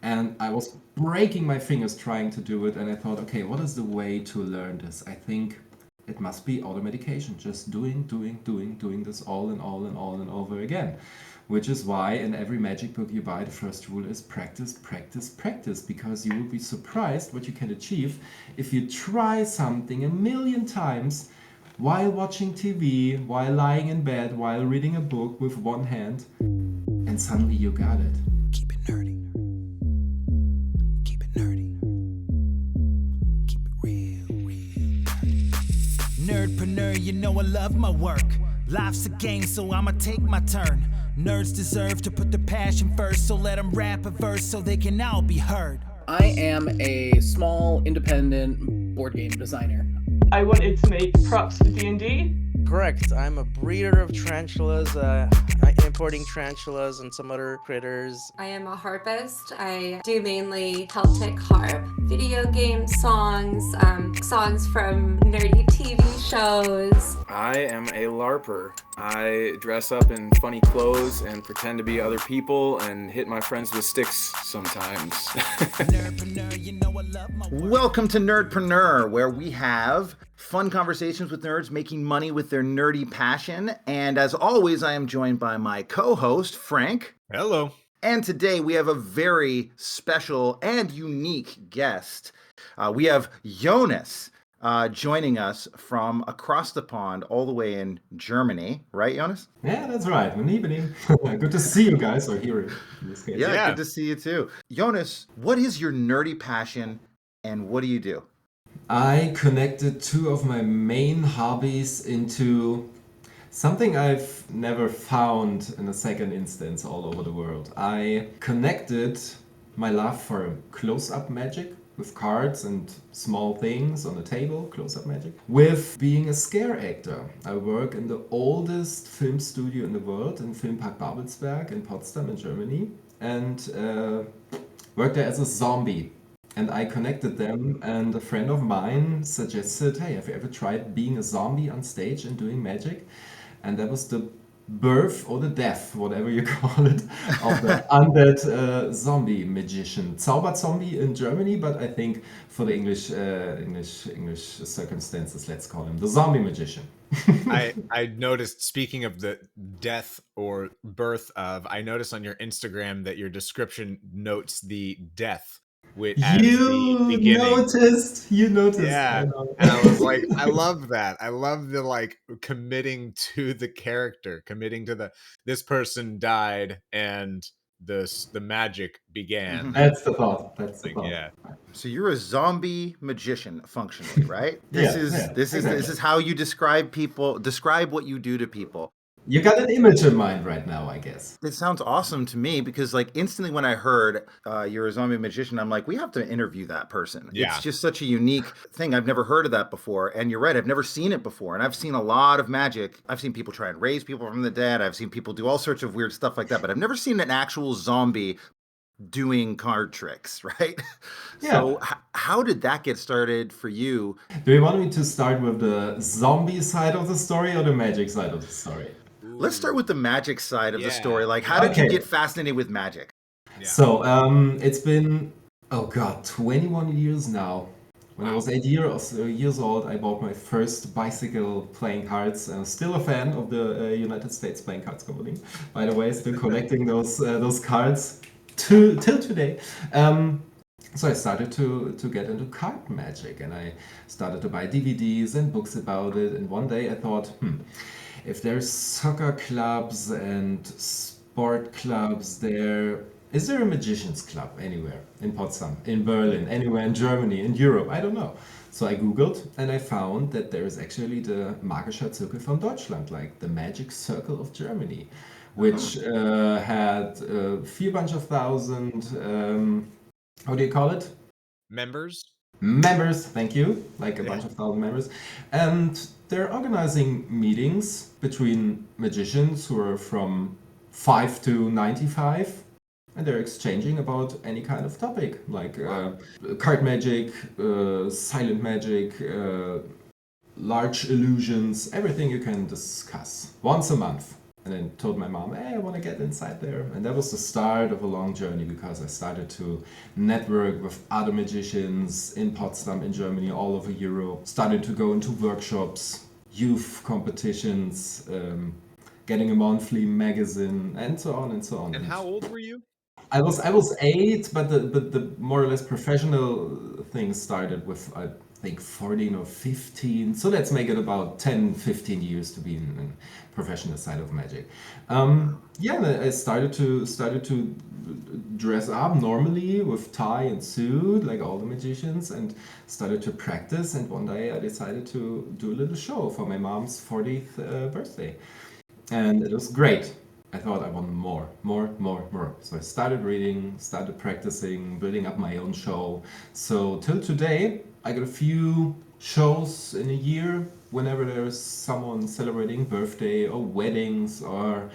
And I was breaking my fingers trying to do it. And I thought, okay, what is the way to learn this? I think it must be automedication, just doing this all and over again. Which is why in every magic book you buy, the first rule is practice, practice, practice, because you will be surprised what you can achieve if you try something a million times while watching TV, while lying in bed, while reading a book with one hand, and suddenly you got it. Keep it nerdy. Keep it nerdy. Keep it real nerdy. Nerdpreneur, you know I love my work. Life's a game, so I'ma take my turn. Nerds deserve to put their passion first, so let them rap a verse so they can all be heard. I am a small, independent board game designer. I wanted to make props for D&D. Correct. I'm a breeder of tarantulas, importing tarantulas and some other critters. I am a harpist. I do mainly Celtic harp, video game songs, songs from nerdy TV shows. I am a LARPer. I dress up in funny clothes and pretend to be other people and hit my friends with sticks sometimes. Welcome to Nerdpreneur, where we have fun conversations with nerds making money with their nerdy passion. And as always, I am joined by my co-host, Frank. Hello. And today we have a very special and unique guest. We have Jonas joining us from across the pond all the way in Germany. Right, Jonas? Yeah, that's right. Good evening. Good to see you guys, or hear you in this case. Yeah, good to see you too. Jonas, what is your nerdy passion and what do you do? I connected two of my main hobbies into something I've never found in a second instance all over the world. I connected my love for close-up magic with cards and small things on the table, close-up magic, with being a scare actor. I work in the oldest film studio in the world, in Filmpark Babelsberg in Potsdam in Germany, and worked there as a zombie. And I connected them, and a friend of mine suggested, hey, have you ever tried being a zombie on stage and doing magic? And that was the birth or the death, whatever you call it, of the undead zombie magician. Zauber Zombie in Germany, but I think for the English circumstances, let's call him the zombie magician. I noticed, speaking of the death or birth of, I noticed on your Instagram that your description notes the death. You noticed. Yeah, and I was like, I love that. I love the committing to the character, committing to this person died and the magic began. That's the thought. Yeah. So you're a zombie magician, functionally, right? This exactly. is how you describe what you do to people. You got an image in mind right now, I guess. It sounds awesome to me because instantly when I heard you're a zombie magician, I'm like, we have to interview that person. Yeah. It's just such a unique thing. I've never heard of that before. And you're right, I've never seen it before. And I've seen a lot of magic. I've seen people try and raise people from the dead. I've seen people do all sorts of weird stuff like that. But I've never seen an actual zombie doing card tricks, right? Yeah. So how did that get started for you? Do you want me to start with the zombie side of the story or the magic side of the story? Let's start with the magic side of the story. How did you get fascinated with magic? Yeah. So it's been 21 years now. When I was 8 years old, I bought my first bicycle playing cards. I'm still a fan of the United States Playing Cards Company, by the way. Still collecting those cards till today. So I started to get into card magic, and I started to buy DVDs and books about it. And one day I thought, if there's soccer clubs and sport clubs there, is there a magician's club anywhere in Potsdam, in Berlin, anywhere in Germany, in Europe? I don't know. So I Googled and I found that there is actually the Magischer Zirkel von Deutschland, like the Magic Circle of Germany, which had a few bunch of thousand, how do you call it? Members, thank you, like a bunch of thousand members. And they're organizing meetings between magicians who are from 5 to 95, and they're exchanging about any kind of topic, like card magic, silent magic, large illusions, everything you can discuss once a month. And then told my mom, hey, I want to get inside there. And that was the start of a long journey, because I started to network with other magicians in Potsdam, in Germany, all over Europe. Started to go into workshops, youth competitions, getting a monthly magazine, and so on and so on. And how old were you? I was 8, but the more or less professional thing started with, I think, 14 or 15. So let's make it about 10, 15 years to be in professional side of magic. Yeah, and I started to dress up normally with tie and suit like all the magicians, and started to practice. And one day I decided to do a little show for my mom's 40th birthday, and it was great. I thought I want more. So I started reading, started practicing, building up my own show. So till today, I got a few shows in a year whenever there's someone celebrating birthday or weddings, or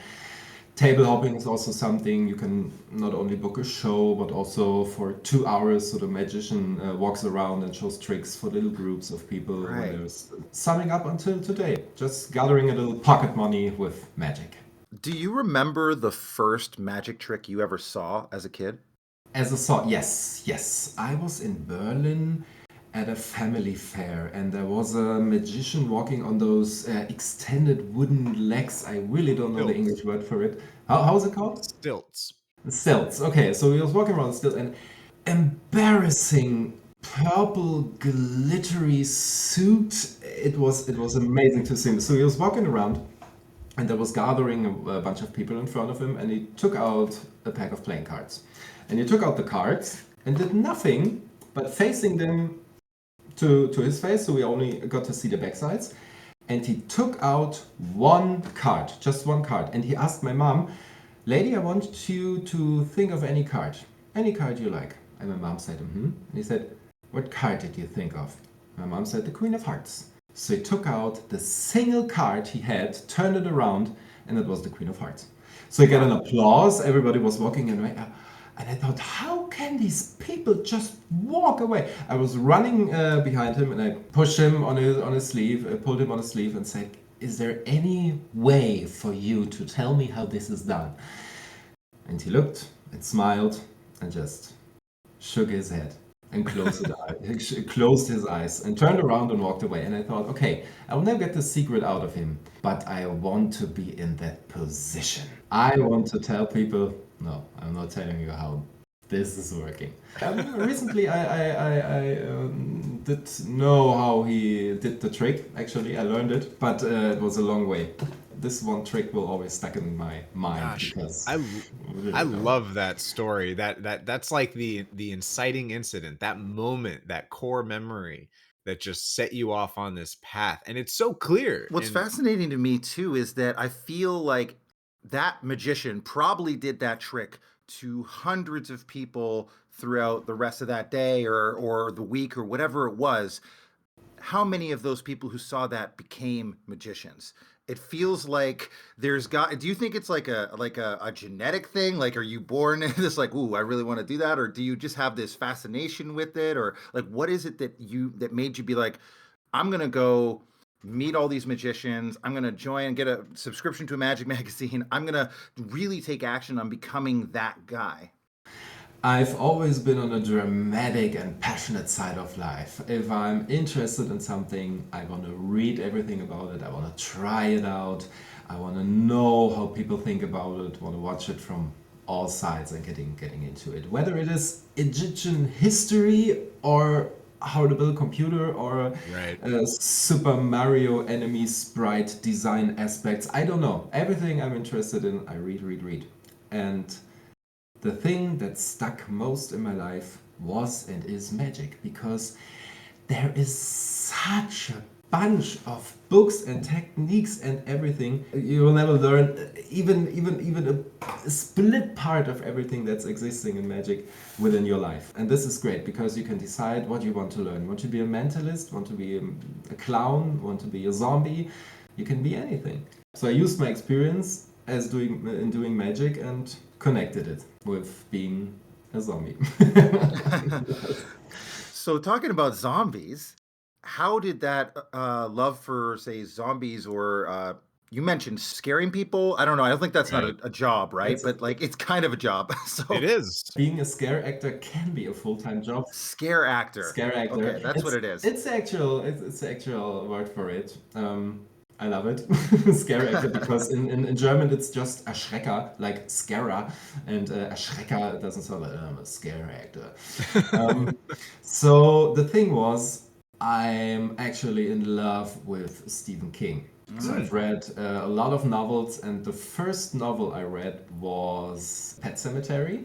table hopping is also something. You can not only book a show, but also for 2 hours, so the magician walks around and shows tricks for little groups of people. Right. When there's summing up until today, just gathering a little pocket money with magic. Do you remember the first magic trick you ever saw as a kid? As a sort, yes. I was in Berlin at a family fair, and there was a magician walking on those extended wooden legs. I really don't know the Stilts. English word for it. How is it called? Stilts. Stilts. Okay, so he was walking around stilts, and embarrassing purple glittery suit. It was amazing to see him. So he was walking around, and there was gathering a bunch of people in front of him, and he took out a pack of playing cards. And he took out the cards and did nothing but facing them to his face, so we only got to see the back sides. And he took out one card, just one card. And he asked my mom, lady, I want you to think of any card you like. And my mom said, And he said, what card did you think of? My mom said, the Queen of Hearts. So he took out the single card he had, turned it around, and it was the Queen of Hearts. So he got an applause, everybody was walking away. And I thought, how can these people just walk away? I was running behind him, and I pushed him on his sleeve, pulled him on his sleeve and said, is there any way for you to tell me how this is done? And he looked and smiled and just shook his head and closed his eyes and turned around and walked away. And I thought, okay, I will never get the secret out of him, but I want to be in that position. I want to tell people, no, I'm not telling you how this is working. Recently, I did know how he did the trick. Actually, I learned it, but it was a long way. This one trick will always stuck in my mind. Gosh, because I love that story. That's like the inciting incident, that moment, that core memory that just set you off on this path, and it's so clear. What's fascinating to me too is that I feel like that magician probably did that trick to hundreds of people throughout the rest of that day or the week or whatever it was. How many of those people who saw that became magicians? It feels like do you think it's like a genetic thing? Like, are you born in this, like, ooh, I really want to do that? Or do you just have this fascination with it? Or like, what is it that made you be like, I'm going to go meet all these magicians. I'm going to join and get a subscription to a magic magazine. I'm going to really take action on becoming that guy. I've always been on a dramatic and passionate side of life. If I'm interested in something, I want to read everything about it. I want to try it out. I want to know how people think about it. I want to watch it from all sides and getting into it. Whether it is Egyptian history or how to build a computer or Super Mario enemy sprite design aspects. I don't know. Everything I'm interested in, I read. And the thing that stuck most in my life was and is magic, because there is such a bunch of books and techniques and everything. You will never learn even a split part of everything that's existing in magic within your life. And this is great because you can decide what you want to learn. You want to be a mentalist, want to be a clown, want to be a zombie. You can be anything. So I used my experience as doing magic and connected it with being a zombie. So talking about zombies, how did that love for, say, zombies or You mentioned scaring people. I don't know. I don't think that's not Right. a job, right? It's But like, it's kind of a job. It So is. being a scare actor can be a full-time job. scare actor. Scare actor. Okay, that's what it is. It's the actual word for it. I love it, scare actor, because in German it's just Erschrecker, like scarer, and Erschrecker doesn't sound like I'm a scare actor. Um, so the thing was, I'm actually in love with Stephen King. So I've read a lot of novels, and the first novel I read was Pet Cemetery,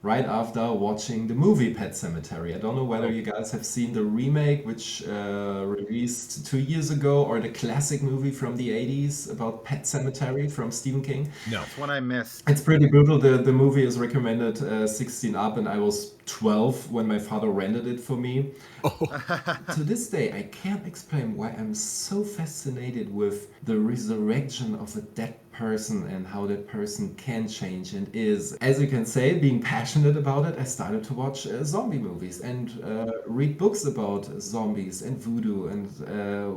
right after watching the movie Pet Cemetery. I don't know whether Oh. you guys have seen the remake, which released 2 years ago, or the classic movie from the 80s about Pet Cemetery from Stephen King. No. That's one I missed. It's pretty brutal. The movie is recommended 16 up, and I was 12 when my father rented it for me. To this day, I can't explain why I'm so fascinated with the resurrection of a dead person and how that person can change and is. As you can say, being passionate about it, I started to watch zombie movies and read books about zombies and voodoo and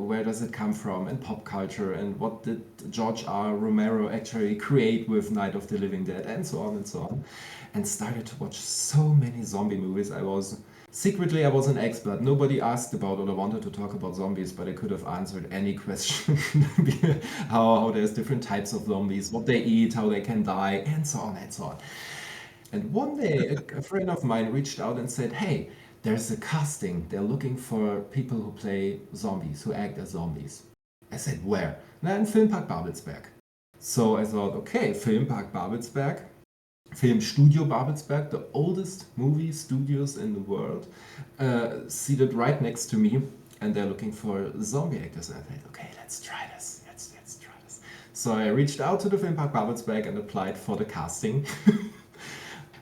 where does it come from and pop culture and what did George R. Romero actually create with Night of the Living Dead and so on and so on. And started to watch so many zombie movies. Secretly, I was an expert. Nobody asked about or wanted to talk about zombies, but I could have answered any question. How there's different types of zombies, what they eat, how they can die, and so on and so on. And one day, a friend of mine reached out and said, "Hey, there's a casting. They're looking for people who play zombies, who act as zombies." I said, "Where?" "Na, in Filmpark Babelsberg." So I thought, okay, Filmpark Babelsberg. Filmstudio Babelsberg, the oldest movie studios in the world, seated right next to me, and they're looking for zombie actors. And I thought, okay, let's try this. Let's try this. So I reached out to the Filmpark Babelsberg and applied for the casting.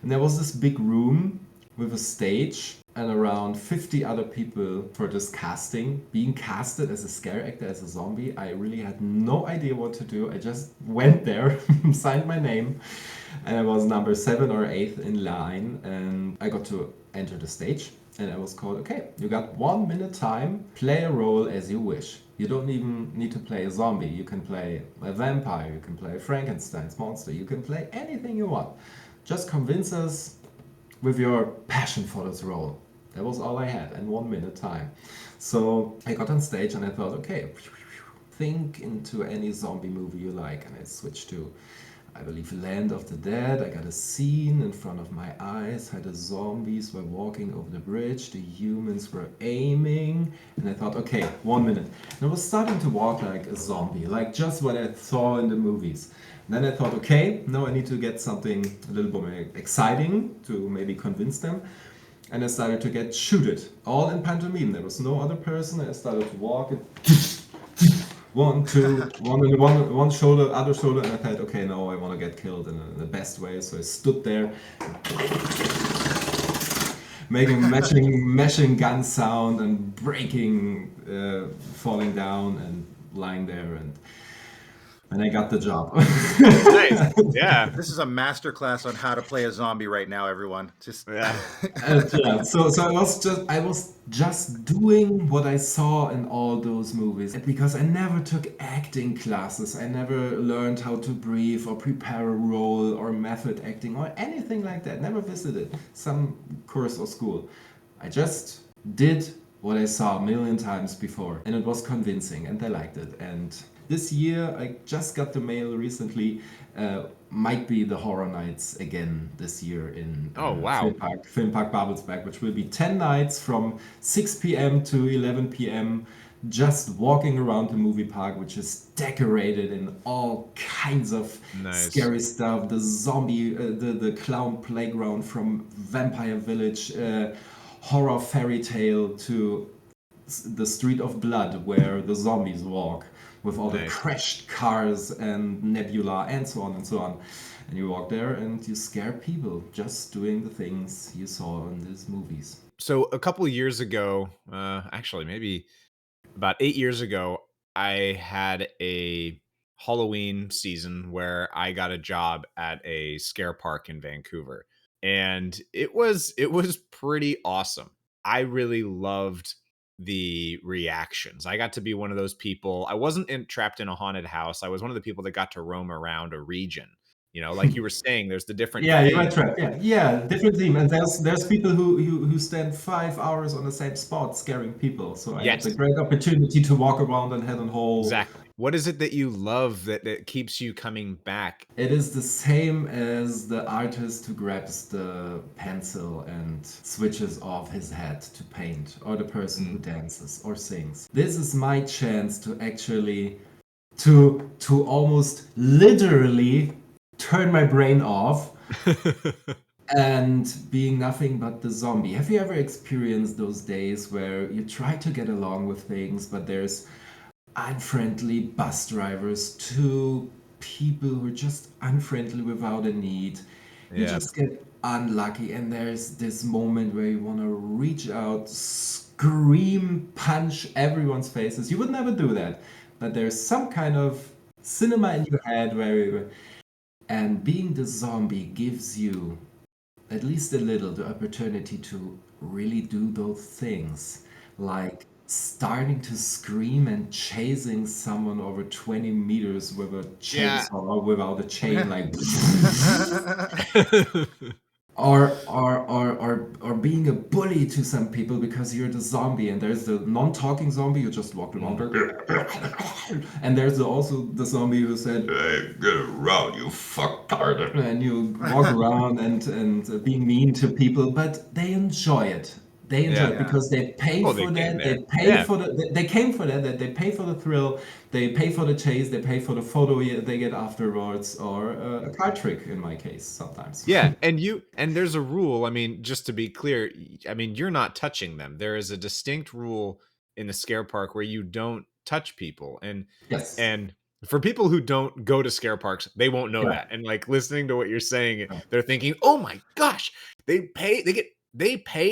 And there was this big room with a stage and around 50 other people for this casting, being casted as a scare actor, as a zombie. I really had no idea what to do. I just went there, signed my name, and I was number 7 or 8 in line, and I got to enter the stage. And I was called, okay, you got 1 minute time, play a role as you wish. You don't even need to play a zombie. You can play a vampire, you can play Frankenstein's monster, you can play anything you want. Just convince us with your passion for this role. That was all I had, and 1 minute time. So I got on stage and I thought, okay, think into any zombie movie you like. And I switched to, I believe, Land of the Dead. I got a scene in front of my eyes, how the zombies were walking over the bridge, the humans were aiming, and I thought, okay, 1 minute. And I was starting to walk like a zombie, like just what I saw in the movies. And then I thought, okay, now I need to get something a little bit more exciting to maybe convince them. And I started to get shooted, all in pantomime. There was no other person. I started to walk and 1, 2, one shoulder, other shoulder, and I thought, okay, no, I want to get killed in the best way. So I stood there, making mashing gun sound and breaking, falling down and lying there, and I got the job. Nice. Yeah. This is a masterclass on how to play a zombie right now, everyone. Just Yeah. Yeah, so I was just doing what I saw in all those movies, because I never took acting classes. I never learned how to breathe or prepare a role or method acting or anything like that. Never visited some course or school. I just did what I saw a million times before, and it was convincing, and they liked it. And this year, I just got the mail recently. Might be the Horror Nights again this year in Oh, wow. Filmpark Babelsberg, which will be 10 nights from 6 p.m. to 11 p.m. Just walking around the movie park, which is decorated in all kinds of Nice. scary stuff. The zombie, the clown playground from Vampire Village, horror fairy tale to the Street of Blood, where the zombies walk with all the Nice. crashed cars and nebula and so on and so on. And you walk there and you scare people just doing the things you saw in these movies. So a couple of years ago, actually maybe about 8 years ago, I had a Halloween season where I got a job at a scare park in Vancouver. And it was pretty awesome. I really loved the reactions. I got to be one of those people. I wasn't trapped in a haunted house. I was one of the people that got to roam around a region. You know, like you were saying, there's the different Yeah, you are themes. trapped. Yeah, different theme. And there's people who stand 5 hours on the same spot scaring people. So I had Yes, the great opportunity to walk around and head on whole. exactly. What is it that you love that keeps you coming back? It is the same as the artist who grabs the pencil and switches off his head to paint, or the person who dances or sings. This is my chance to actually to almost literally turn my brain off and being nothing but the zombie. Have you ever experienced those days where you try to get along with things, but there's unfriendly bus drivers to people who are just unfriendly without a need? You Yeah. just get unlucky, and there's this moment where you want to reach out, scream, punch everyone's faces. You would never do that, but there's some kind of cinema in your head and being the zombie gives you at least a little the opportunity to really do those things, like starting to scream and chasing someone over 20 meters with a Yeah. chainsaw or without a chain, like or being a bully to some people because you're the zombie, and there's the non-talking zombie who just walked around, and there's also the zombie who said, "Hey, get around, you fucktard," and you walk around and being mean to people, but they enjoy it. They enjoy Yeah. it because they pay Oh, for they came that. there. They pay Yeah. for the. They came for that. They pay for the thrill. They pay for the chase. They pay for the photo they get afterwards, or a card trick in my case sometimes. Yeah, and there's a rule. I mean, just to be clear, I mean, you're not touching them. There is a distinct rule in the scare park where you don't touch people. Yes. And for people who don't go to scare parks, they won't know Yeah. that. And like listening to what you're saying, Yeah. they're thinking, "Oh my gosh, they pay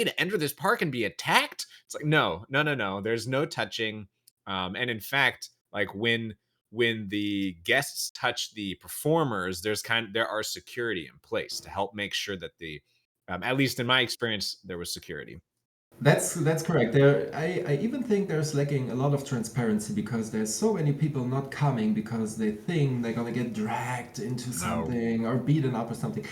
to enter this park and be attacked?" It's like, no. There's no touching. And in fact, like when the guests touch the performers, there are security in place to help make sure that at least in my experience, there was security. That's correct. I even think there's lacking a lot of transparency because there's so many people not coming because they think they're gonna get dragged into something or beaten up or something.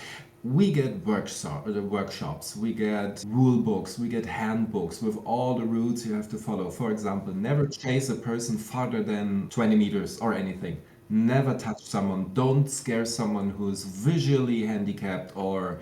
We get workshops, we get rule books, we get handbooks with all the rules you have to follow. For example, never chase a person farther than 20 meters or anything. Never touch someone. Don't scare someone who's visually handicapped or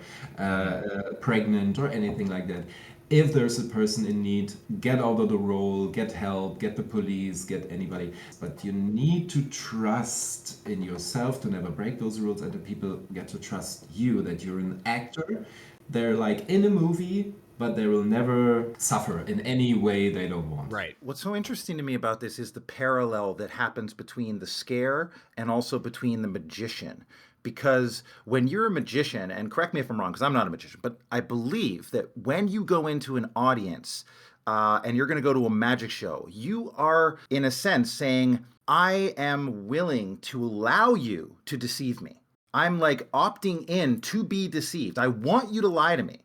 pregnant or anything like that. If there's a person in need, get out of the role, get help, get the police, get anybody. But you need to trust in yourself to never break those rules, and the people get to trust you that you're an actor. They're like in a movie, but they will never suffer in any way they don't want. Right. What's so interesting to me about this is the parallel that happens between the scare and also between the magician. Because when you're a magician, and correct me if I'm wrong, because I'm not a magician, but I believe that when you go into an audience and you're going to go to a magic show, you are, in a sense, saying, I am willing to allow you to deceive me. I'm like opting in to be deceived. I want you to lie to me.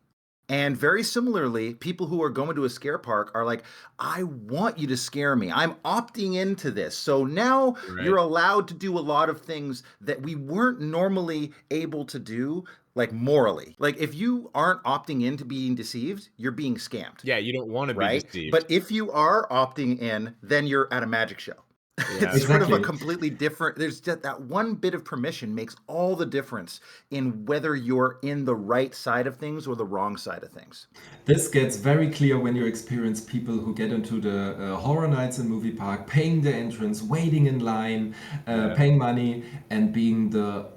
And very similarly, people who are going to a scare park are like, I want you to scare me. I'm opting into this. So now you're allowed to do a lot of things that we weren't normally able to do, like morally. Like if you aren't opting into being deceived, you're being scammed. Yeah, you don't want to right? be deceived. But if you are opting in, then you're at a magic show. Yeah. It's sort of a Exactly. completely different, there's just that one bit of permission makes all the difference in whether you're in the right side of things or the wrong side of things. This gets very clear when you experience people who get into the horror nights in movie park, paying the entrance, waiting in line, paying money, and being the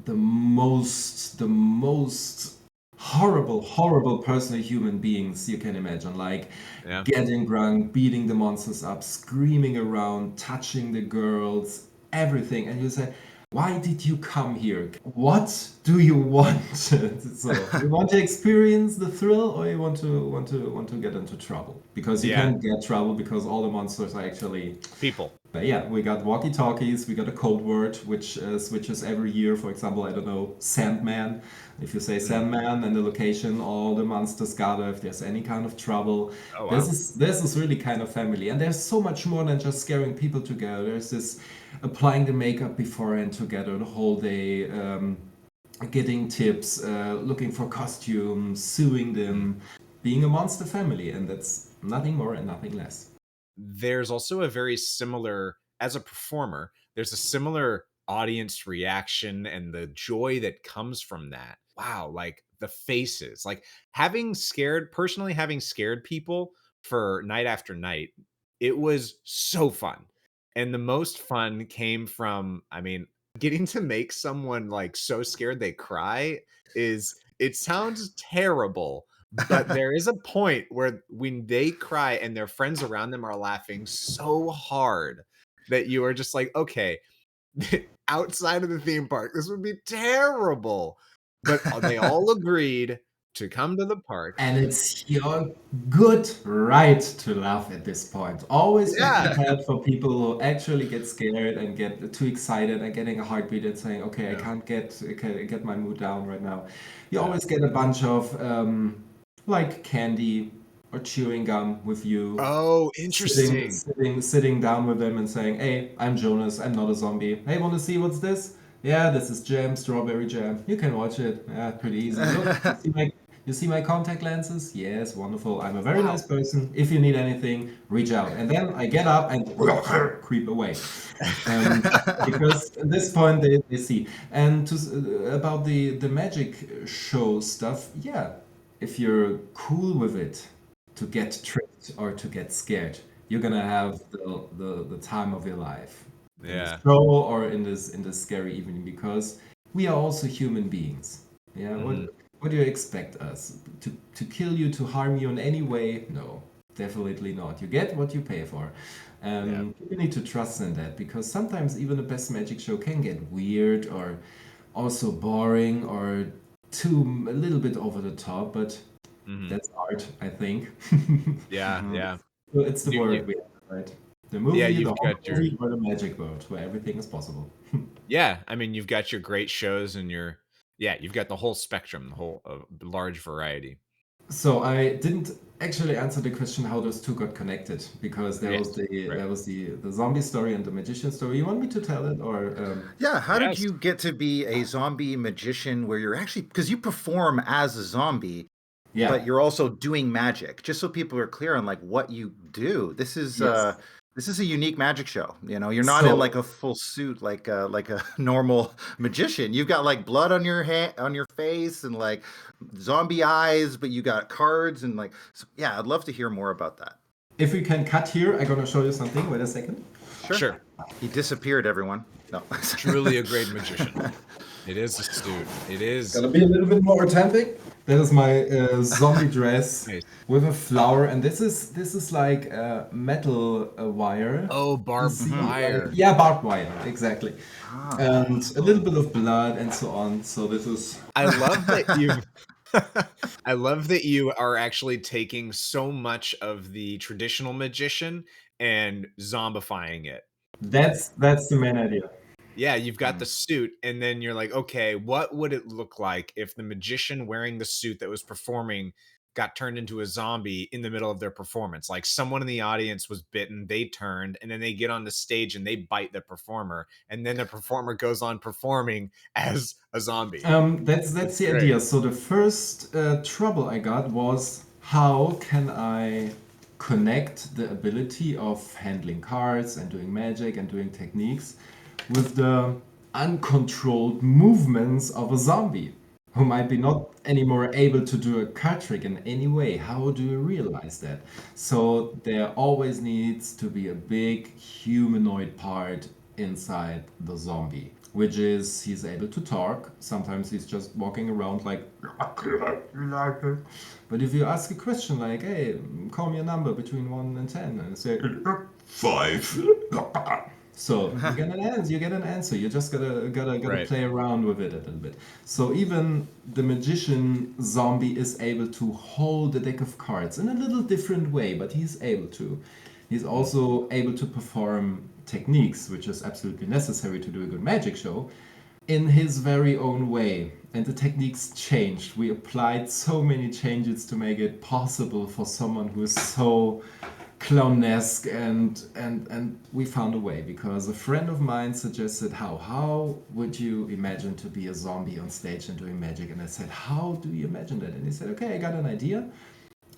most horrible personal human beings you can imagine. Like getting drunk, beating the monsters up, screaming around, touching the girls, everything. And you say, why did you come here? What do you want? So you want to experience the thrill, or you want to get into trouble? Because you can't get trouble because all the monsters are actually people. But yeah, we got walkie-talkies, we got a code word which switches every year. For example, I don't know, Sandman. If you say Sandman and the location, all the monsters gather if there's any kind of trouble. Oh, wow. This is really kind of family. And there's so much more than just scaring people together. There's this applying the makeup beforehand together the whole day, getting tips, looking for costumes, suing them, being a monster family. And that's nothing more and nothing less. There's also a very similar, as a performer, there's a similar audience reaction and the joy that comes from that. Wow, like the faces, like personally having scared people for night after night, it was so fun. And the most fun came from, I mean, getting to make someone like so scared they cry it sounds terrible, but there is a point where when they cry and their friends around them are laughing so hard that you are just like, okay, outside of the theme park, this would be terrible. But they all agreed to come to the park. And it's your good right to laugh at this point. Always get prepared for people who actually get scared and get too excited and getting a heartbeat and saying, okay, I can't get my mood down right now. You always get a bunch of like candy or chewing gum with you. Oh, interesting. Sitting down with them and saying, hey, I'm Jonas, I'm not a zombie. Hey, want to see what's this? Yeah, this is jam, strawberry jam. You can watch it. Yeah, pretty easy. Look, you see my contact lenses? Yes, wonderful. I'm a very nice person. If you need anything, reach out. And then I get up and creep away. Because at this point they see. And about the magic show stuff, yeah, if you're cool with it, to get tricked or to get scared, you're gonna have the time of your life. In this show or in this scary evening, because we are also human beings. Yeah. What do you expect us to kill you, to harm you in any way? No, definitely not. You get what you pay for. You need to trust in that, because sometimes even the best magic show can get weird or also boring or a little bit over the top, but that's art, I think. Yeah. So it's the word we have, right? The movie, the horror movie, or the magic world, where everything is possible. Yeah, I mean, you've got your great shows and you've got the whole spectrum, the whole large variety. So I didn't actually answer the question how those two got connected, because there was the zombie story and the magician story. You want me to tell it, or? Yeah, how did you get to be a zombie magician where you're actually, because you perform as a zombie, but you're also doing magic? Just so people are clear on like what you do. This is a unique magic show. You know, you're not in like a full suit like a normal magician. You've got like blood on your on your face and like zombie eyes, but you got cards and like I'd love to hear more about that. If we can cut here, I'm gonna show you something. Wait a second. Sure. He disappeared, everyone. No. Truly a great magician. It is a suit. It is gonna be a little bit more authentic. That is my zombie dress with a flower, and this is like metal wire. Oh, barbed wire. Yeah, barbed wire, exactly. And a little bit of blood and so on. So this is. I love that you. I love that you are actually taking so much of the traditional magician and zombifying it. That's the main idea. Yeah, you've got the suit, and then you're like, okay, what would it look like if the magician wearing the suit that was performing got turned into a zombie in the middle of their performance? Like someone in the audience was bitten, they turned, and then they get on the stage and they bite the performer, and then the performer goes on performing as a zombie. That's the idea. So the first trouble I got was, how can I connect the ability of handling cards and doing magic and doing techniques with the uncontrolled movements of a zombie who might be not anymore able to do a card trick in any way? How do you realize that? So there always needs to be a big humanoid part inside the zombie, which is he's able to talk. Sometimes he's just walking around like. But if you ask a question like, hey, call me a number between 1 and 10, and say 5. So you get an answer. You just gotta play around with it a little bit. So even the magician zombie is able to hold a deck of cards in a little different way, but he's able to. He's also able to perform techniques, which is absolutely necessary to do a good magic show, in his very own way. And the techniques changed. We applied so many changes to make it possible for someone who is so clownesque, and we found a way, because a friend of mine suggested, how would you imagine to be a zombie on stage and doing magic? And I said, how do you imagine that? And he said, okay, I got an idea.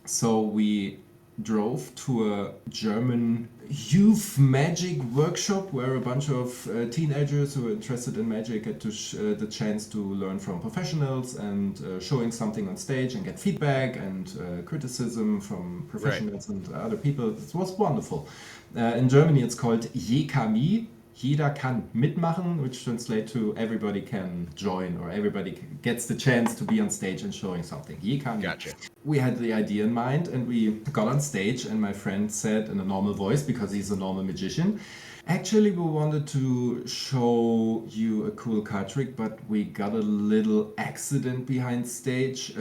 So we drove to a German youth magic workshop where a bunch of teenagers who were interested in magic had the chance to learn from professionals and showing something on stage and get feedback and criticism from professionals and other people. It was wonderful. In Germany it's called Jekami. Jeder kann mitmachen, which translates to everybody can join, or everybody gets the chance to be on stage and showing something. Jekami. Gotcha. We had the idea in mind, and we got on stage, and my friend said in a normal voice, because he's a normal magician, actually we wanted to show you a cool card trick, but we got a little accident behind stage.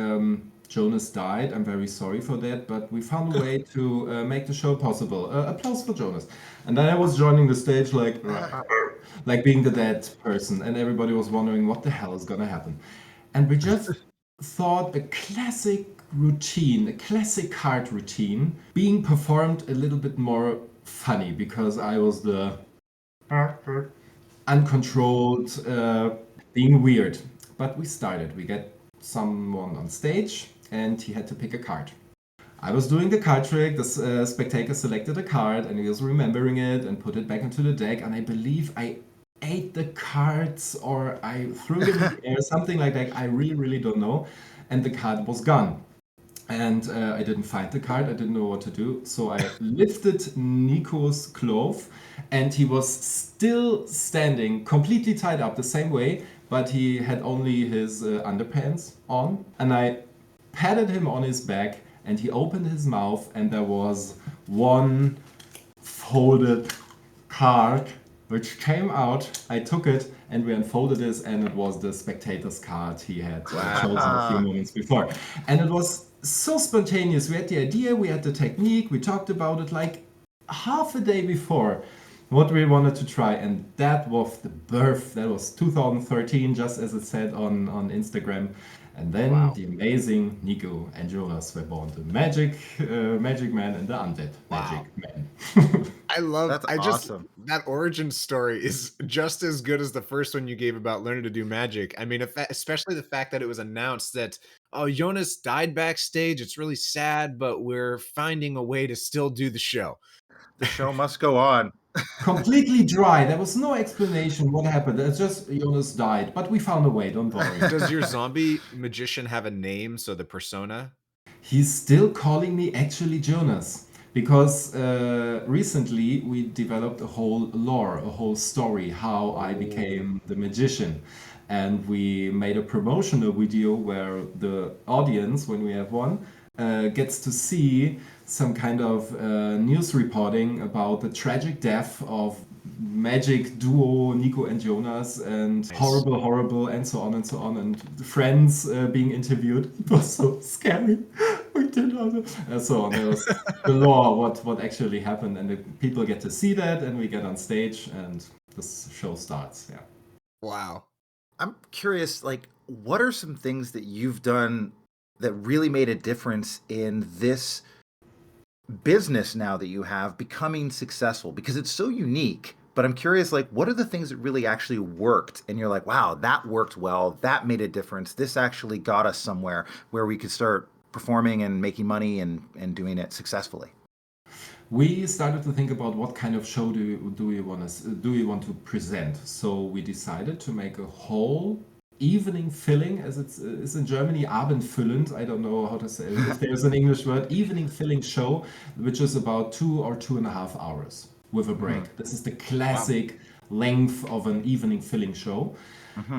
Jonas died. I'm very sorry for that, but we found a way to make the show possible. Applause for Jonas. And then I was joining the stage like being the dead person, and everybody was wondering what the hell is gonna happen. And we just thought a classic routine, a classic card routine, being performed a little bit more funny, because I was the uncontrolled, being weird. But we started. We get someone on stage, and he had to pick a card. I was doing the card trick, the spectator selected a card, and he was remembering it and put it back into the deck, and I believe I ate the cards or I threw them in the air, something like that. I really don't know. And the card was gone. And I didn't find the card, I didn't know what to do. So I lifted Nico's cloth, and he was still standing, completely tied up the same way, but he had only his underpants on. And I patted him on his back, and he opened his mouth, and there was one folded card which came out. I took it, and we unfolded this, and it was the spectator's card he had chosen a few moments before. And it was so spontaneous. We had the idea, we had the technique, we talked about it like half a day before what we wanted to try, and that was the birth. That was 2013, just as it said on Instagram. And then the amazing Nico and Jonas were born, the magic man and the undead magic man. I love That's awesome. That origin story is just as good as the first one you gave about learning to do magic. I mean, especially the fact that it was announced that, oh, Jonas died backstage. It's really sad, but we're finding a way to still do the show. The show must go on. Completely dry. There was no explanation what happened. It's just Jonas died, but we found a way. Don't worry. Does your zombie magician have a name? So the persona? He's still calling me actually Jonas, because recently we developed a whole lore, a whole story, how I became the magician. And we made a promotional video where the audience, when we have one, gets to see some kind of news reporting about the tragic death of magic duo Nico and Jonas, and horrible, and so on, and the friends being interviewed. It was so scary. We didn't know. And so on. There was the lore, what actually happened, and the people get to see that, and we get on stage, and the show starts. Yeah. Wow. I'm curious, like, what are some things that you've done that really made a difference in this business now that you have becoming successful? Because it's so unique, but I'm curious, like, what are the things that really actually worked? And you're like, wow, that worked well. That made a difference. This actually got us somewhere where we could start performing and making money and doing it successfully. We started to think about what kind of show do we want to present. So we decided to make a whole evening filling, as it's in Germany, abendfüllend. I don't know how to say it, if there's an English word. Evening filling show, which is about 2 or 2.5 hours with a break. This is the classic length of an evening filling show.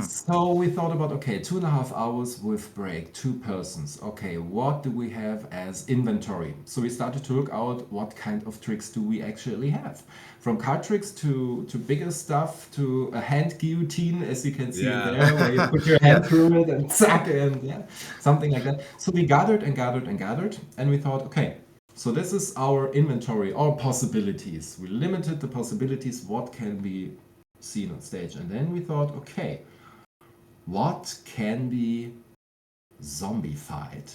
So we thought about, okay, 2.5 hours with break, 2 persons. Okay, what do we have as inventory? So we started to look out what kind of tricks do we actually have. From card tricks to bigger stuff, to a hand guillotine, as you can see there, where you put your hand through it and zack, and something like that. So we gathered, and we thought, okay, So this is our inventory, our possibilities. We limited the possibilities, what can be seen on stage. And then we thought, okay, what can be zombified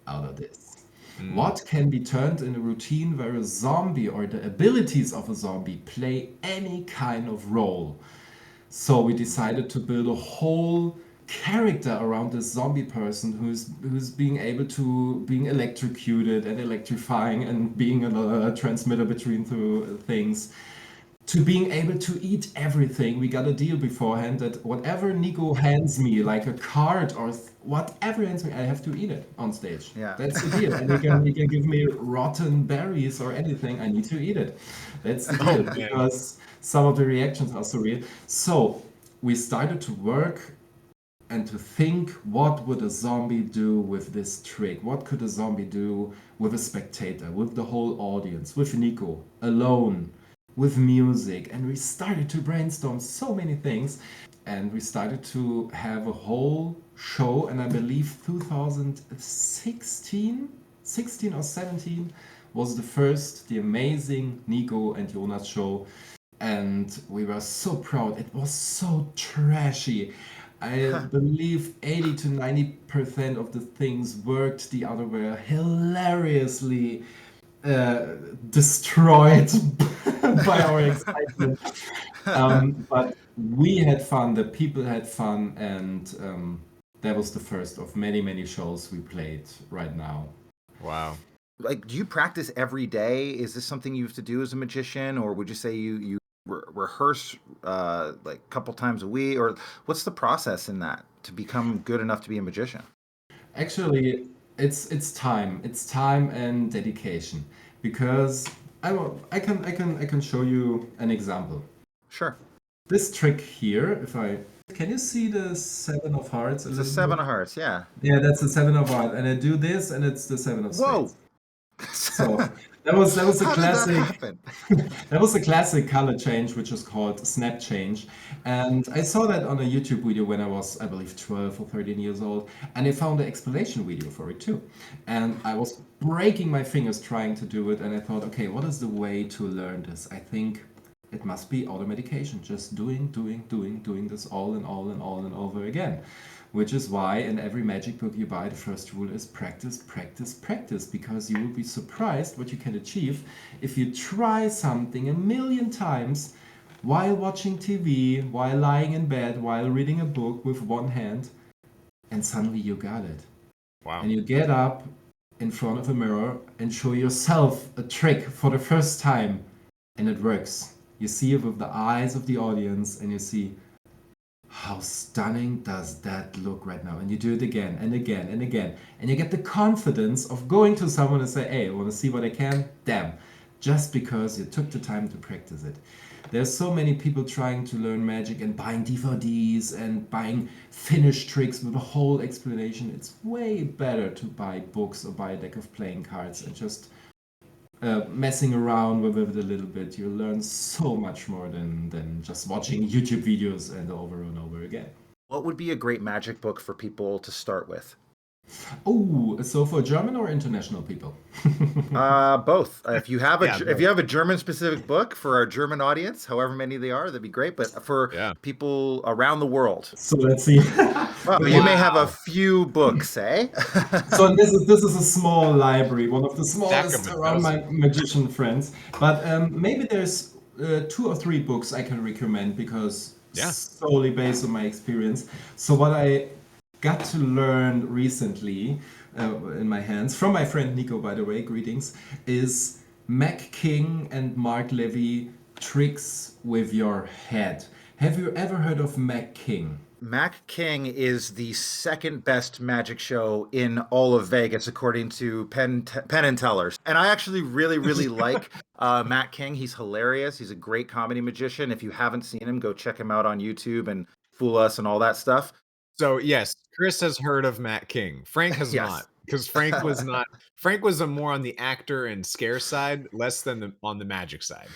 out of this? What can be turned in a routine where a zombie or the abilities of a zombie play any kind of role? So we decided to build a whole character around this zombie person who's being able to being electrocuted and electrifying and being a transmitter between two things, to being able to eat everything. We got a deal beforehand that whatever Nico hands me, like a card or whatever he hands me, I have to eat it on stage. Yeah. That's the deal. And he can give me rotten berries or anything, I need to eat it. That's the deal, because some of the reactions are surreal. So we started to work and to think, what would a zombie do with this trick? What could a zombie do with a spectator, with the whole audience, with Nico, alone, with music? And we started to brainstorm so many things, and we started to have a whole show. And I believe 2016 or 17 was the amazing Nico and Jonas show, and we were so proud. It was so trashy. I believe 80 to 90% of the things worked. The other were hilariously destroyed by our excitement. But we had fun, the people had fun, and that was the first of many, many shows we played right now. Wow. Like, do you practice every day? Is this something you have to do as a magician, or would you say you rehearse like a couple times a week, or what's the process in that to become good enough to be a magician? Actually, it's time. It's time and dedication. Because I can show you an example. Sure. This trick here, can you see the 7 of hearts? It's a 7 of hearts, yeah. Yeah, that's the 7 of hearts, and I do this, and it's the 7 of Whoa. spades. So that was a How classic. did that happen? That was a classic color change, which is called snap change. And I saw that on a YouTube video when I was, I believe, 12 or 13 years old. And I found an explanation video for it too. And I was breaking my fingers trying to do it. And I thought, okay, what is the way to learn this? I think it must be automedication, just doing this all and over again. Which is why in every magic book you buy, the first rule is practice, practice, practice, because you will be surprised what you can achieve if you try something a million times while watching TV, while lying in bed, while reading a book with one hand, and suddenly you got it. Wow. And you get up in front of a mirror and show yourself a trick for the first time, and it works. You see it with the eyes of the audience, and you see, how stunning does that look right now? And you do it again and again and again. And you get the confidence of going to someone and say, hey, I want to see what I can? Damn. Just because you took the time to practice it. There's so many people trying to learn magic and buying DVDs and buying finished tricks with a whole explanation. It's way better to buy books or buy a deck of playing cards and just messing around with it a little bit. You learn so much more than just watching YouTube videos and over again. What would be a great magic book for people to start with? Oh, so for German or international people? Both. If you have Yeah, if you have a German specific book for our German audience, however many they are, that'd be great. But for people around the world, so let's see. well, you may have a few books, eh? So this is a small library, one of the smallest around my magician friends. But maybe there's 2 or 3 books I can recommend because solely based on my experience. So what I got to learn recently in my hands from my friend Nico, by the way, greetings, is Mac King and Mark Levy, Tricks with Your Head. Have you ever heard of Mac King? Mac King is the second best magic show in all of Vegas, according to Penn and Tellers. And I actually really like Mac King. He's hilarious. He's a great comedy magician. If you haven't seen him, go check him out on YouTube and Fool Us and all that stuff. So yes, Chris has heard of Matt King. Frank has not, because Frank was not. Frank was more on the actor and scare side, less than on the magic side.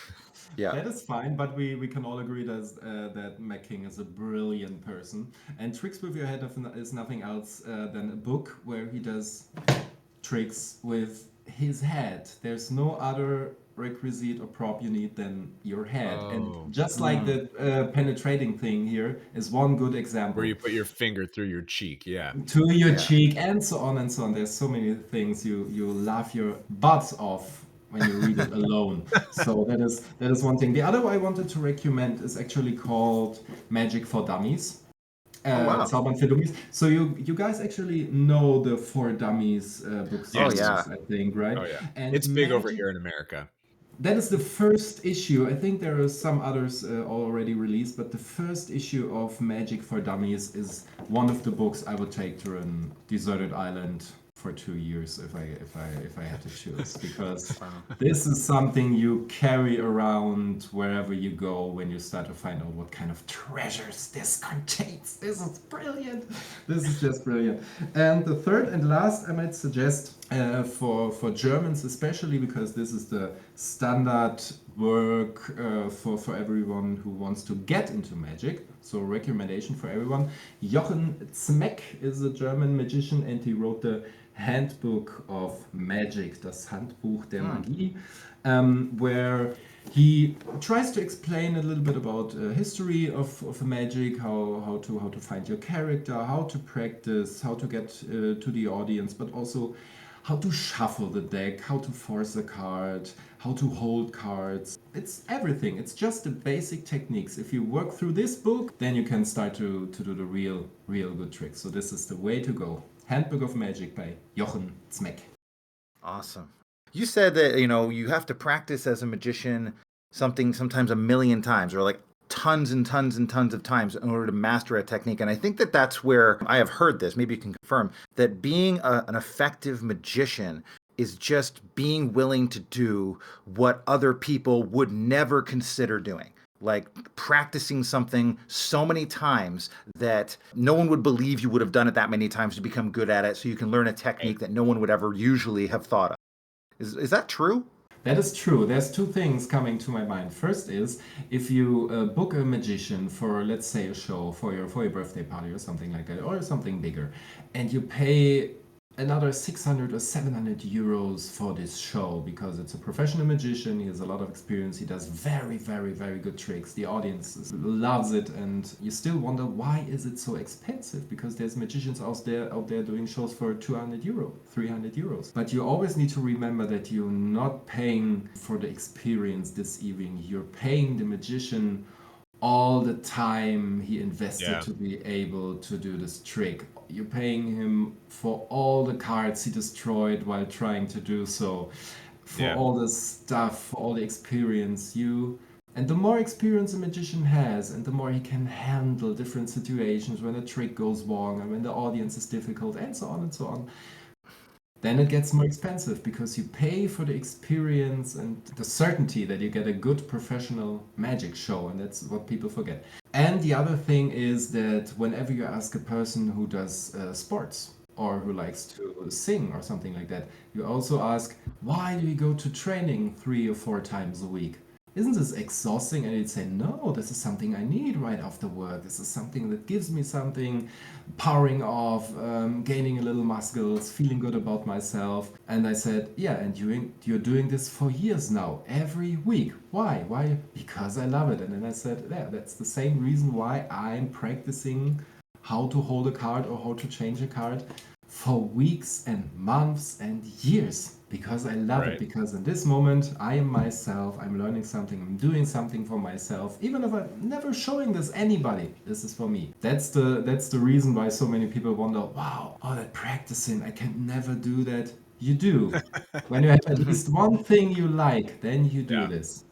Yeah, that is fine, but we can all agree that Mac King is a brilliant person. And Tricks with Your Head is nothing else than a book where he does tricks with his head. There's no other requisite or prop you need than your head. And Oh, just like the penetrating thing here is one good where example. you put your finger through your cheek. Yeah. To your Yeah. cheek and so on and so on. There's so many things you laugh your butts off when you read it alone. So that is one thing. The other I wanted to recommend is actually called Magic for Dummies. wow. Zauber Zombie. So you guys actually know the For Dummies book Yes. series, yeah. I think, right? Oh yeah. And It's big over Magic- here in America. That is the first issue. I think there are some others already released, but the first issue of Magic for Dummies is one of the books I would take to a deserted island for 2 years if I had to choose, because this is something you carry around wherever you go when you start to find out what kind of treasures this contains. This is brilliant. This is just brilliant. And the third and last I might suggest for Germans especially, because this is the standard work for everyone who wants to get into magic. So recommendation for everyone. Jochen Zmeck is a German magician and he wrote the Handbook of Magic, das Handbuch der Magie, where he tries to explain a little bit about history of magic, how to find your character, how to practice, how to get to the audience, but also how to shuffle the deck, how to force a card, how to hold cards. It's everything. It's just the basic techniques. If you work through this book, then you can start to do the real good tricks. So this is the way to go. Handbook of Magic by Jochen Zmeck. Awesome. You said that, you have to practice as a magician something sometimes a million times, or like tons and tons and tons of times in order to master a technique. And I think that that's where I have heard this, maybe you can confirm, that being an effective magician is just being willing to do what other people would never consider doing. Like practicing something so many times that no one would believe you would have done it that many times to become good at it, so you can learn a technique that no one would ever usually have thought of. Is that true? That is true. There's two things coming to my mind. First is, if you book a magician for, let's say, a show for your birthday party or something like that, or something bigger, and you pay another 600 or 700 euros for this show because it's a professional magician, he has a lot of experience, he does very, very, very good tricks, the audience loves it, and you still wonder, why is it so expensive? Because there's magicians out there doing shows for 200 euro, 300 euros. But you always need to remember that you're not paying for the experience this evening, you're paying the magician all the time he invested to be able to do this trick. You're paying him for all the cards he destroyed while trying to do so, for all the stuff, for all the experience. And the more experience a magician has, and the more he can handle different situations when a trick goes wrong and when the audience is difficult, and so on, then it gets more expensive because you pay for the experience and the certainty that you get a good professional magic show, and that's what people forget. And the other thing is that whenever you ask a person who does sports or who likes to sing or something like that, you also ask, why do you go to training 3 or 4 times a week? Isn't this exhausting? And you'd say, no, this is something I need right after work. This is something that gives me something, powering off, gaining a little muscles, feeling good about myself. And I said, yeah, and you're doing this for years now, every week. Why? Why? Because I love it. And then I said, yeah, that's the same reason why I'm practicing how to hold a card or how to change a card for weeks and months and years, because I love it, because in this moment I am myself, I'm learning something, I'm doing something for myself, even if I'm never showing this anybody. This is for me. That's the reason why so many people wonder, wow, all that practicing, I can never do that. You do. When you have at least one thing you like, then you do this.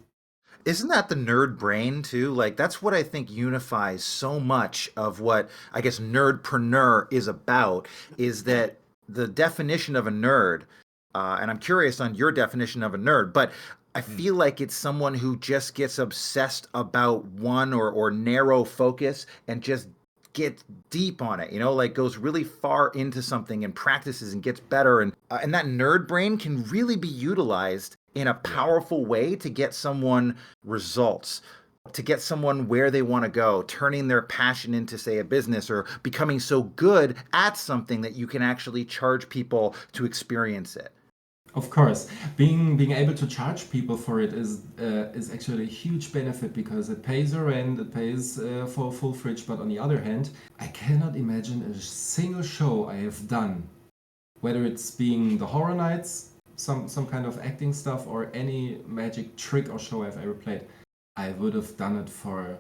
Isn't that the nerd brain too? Like that's what I think unifies so much of what I guess nerdpreneur is about, is that the definition of a nerd, and I'm curious on your definition of a nerd, but I feel like it's someone who just gets obsessed about one or narrow focus and just gets deep on it, like goes really far into something and practices and gets better. And that nerd brain can really be utilized in a powerful way to get someone results, to get someone where they want to go, turning their passion into, say, a business, or becoming so good at something that you can actually charge people to experience it. Of course, being able to charge people for it is actually a huge benefit because it pays the rent, it pays for a full fridge. But on the other hand, I cannot imagine a single show I have done, whether it's being the Horror Nights, some kind of acting stuff, or any magic trick or show I've ever played. I would have done it for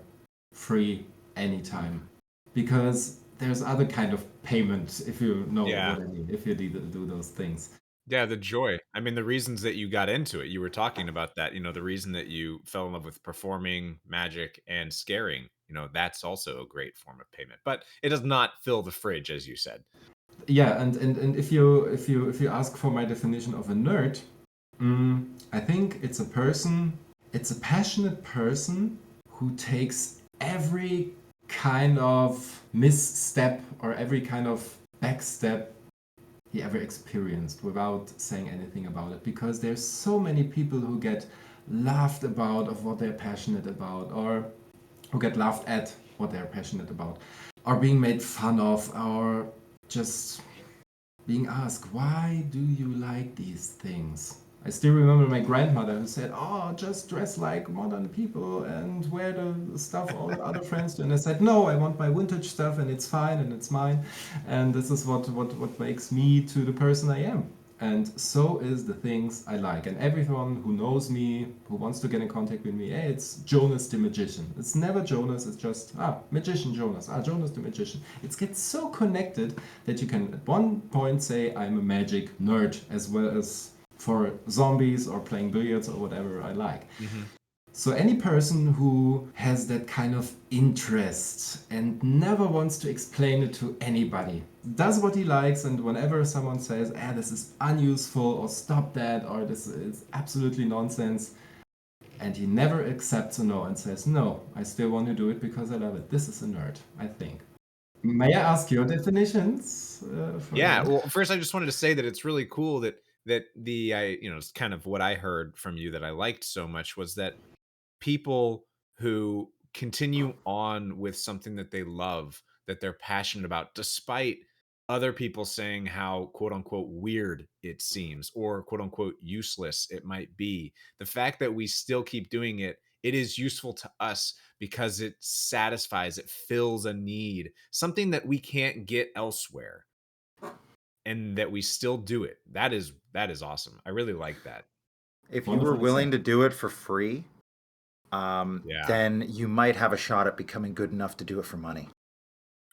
free anytime, because there's other kind of payment, if you know Yeah. what I mean, if you do those things. Yeah, the joy. I mean, the reasons that you got into it, you were talking about that, the reason that you fell in love with performing, magic, and scaring, that's also a great form of payment. But it does not fill the fridge, as you said. Yeah, and if you ask for my definition of a nerd, I think it's a passionate person who takes every kind of misstep or every kind of backstep he ever experienced without saying anything about it, because there's so many people who get laughed about of what they're passionate about, or who get laughed at what they're passionate about, or being made fun of, or just being asked, why do you like these things? I still remember my grandmother who said, oh, just dress like modern people and wear the stuff all the other friends do. And I said, no, I want my vintage stuff and it's fine and it's mine. And this is what makes me to the person I am. And so is the things I like. And everyone who knows me, who wants to get in contact with me, hey, it's Jonas the Magician. It's never Jonas, it's just, Magician Jonas, Jonas the Magician. It gets so connected that you can at one point say, I'm a magic nerd, as well as for zombies or playing billiards or whatever I like. Mm-hmm. So any person who has that kind of interest and never wants to explain it to anybody, does what he likes, and whenever someone says, this is unuseful, or stop that, or this is absolutely nonsense, and he never accepts a no and says, no, I still want to do it because I love it. This is a nerd, I think. May I ask your definitions? Well, first I just wanted to say that it's really cool that it's kind of what I heard from you that I liked so much was that people who continue on with something that they love, that they're passionate about, despite other people saying how quote unquote weird it seems or quote unquote useless it might be. The fact that we still keep doing it, it is useful to us because it satisfies, it fills a need, something that we can't get elsewhere, and that we still do it. That is awesome. I really like that. If you were willing to do it for free, then you might have a shot at becoming good enough to do it for money.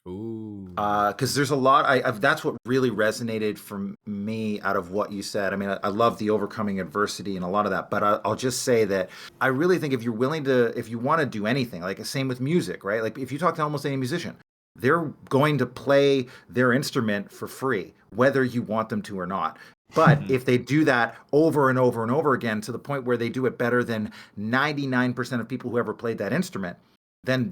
Ooh. Because there's a lot. That's what really resonated for me out of what you said. I mean, I love the overcoming adversity and a lot of that. But I'll just say that I really think if you want to do anything, like same with music, right? Like if you talk to almost any musician, they're going to play their instrument for free, whether you want them to or not. But if they do that over and over and over again to the point where they do it better than 99% of people who ever played that instrument, then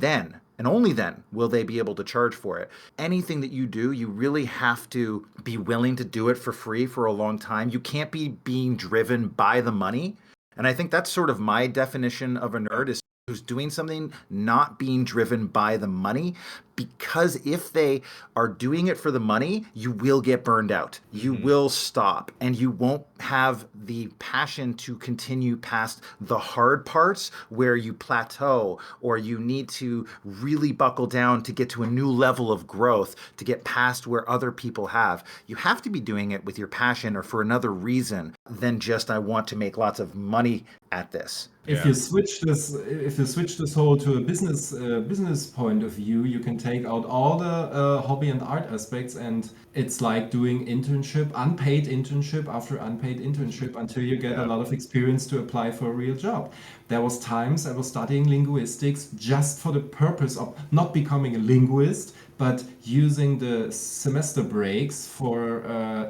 and only then will they be able to charge for it. Anything that you do, you really have to be willing to do it for free for a long time. You can't be being driven by the money. And I think that's sort of my definition of a nerd, is who's doing something not being driven by the money, because if they are doing it for the money, you will get burned out. You will stop, and you won't have the passion to continue past the hard parts where you plateau or you need to really buckle down to get to a new level of growth, to get past where other people have. You have to be doing it with your passion or for another reason than just, I want to make lots of money at this. If you switch this whole to a business point of view, you can take out all the hobby and art aspects, and it's like doing unpaid internship after unpaid internship until you get a lot of experience to apply for a real job. There was times I was studying linguistics just for the purpose of not becoming a linguist, but using the semester breaks for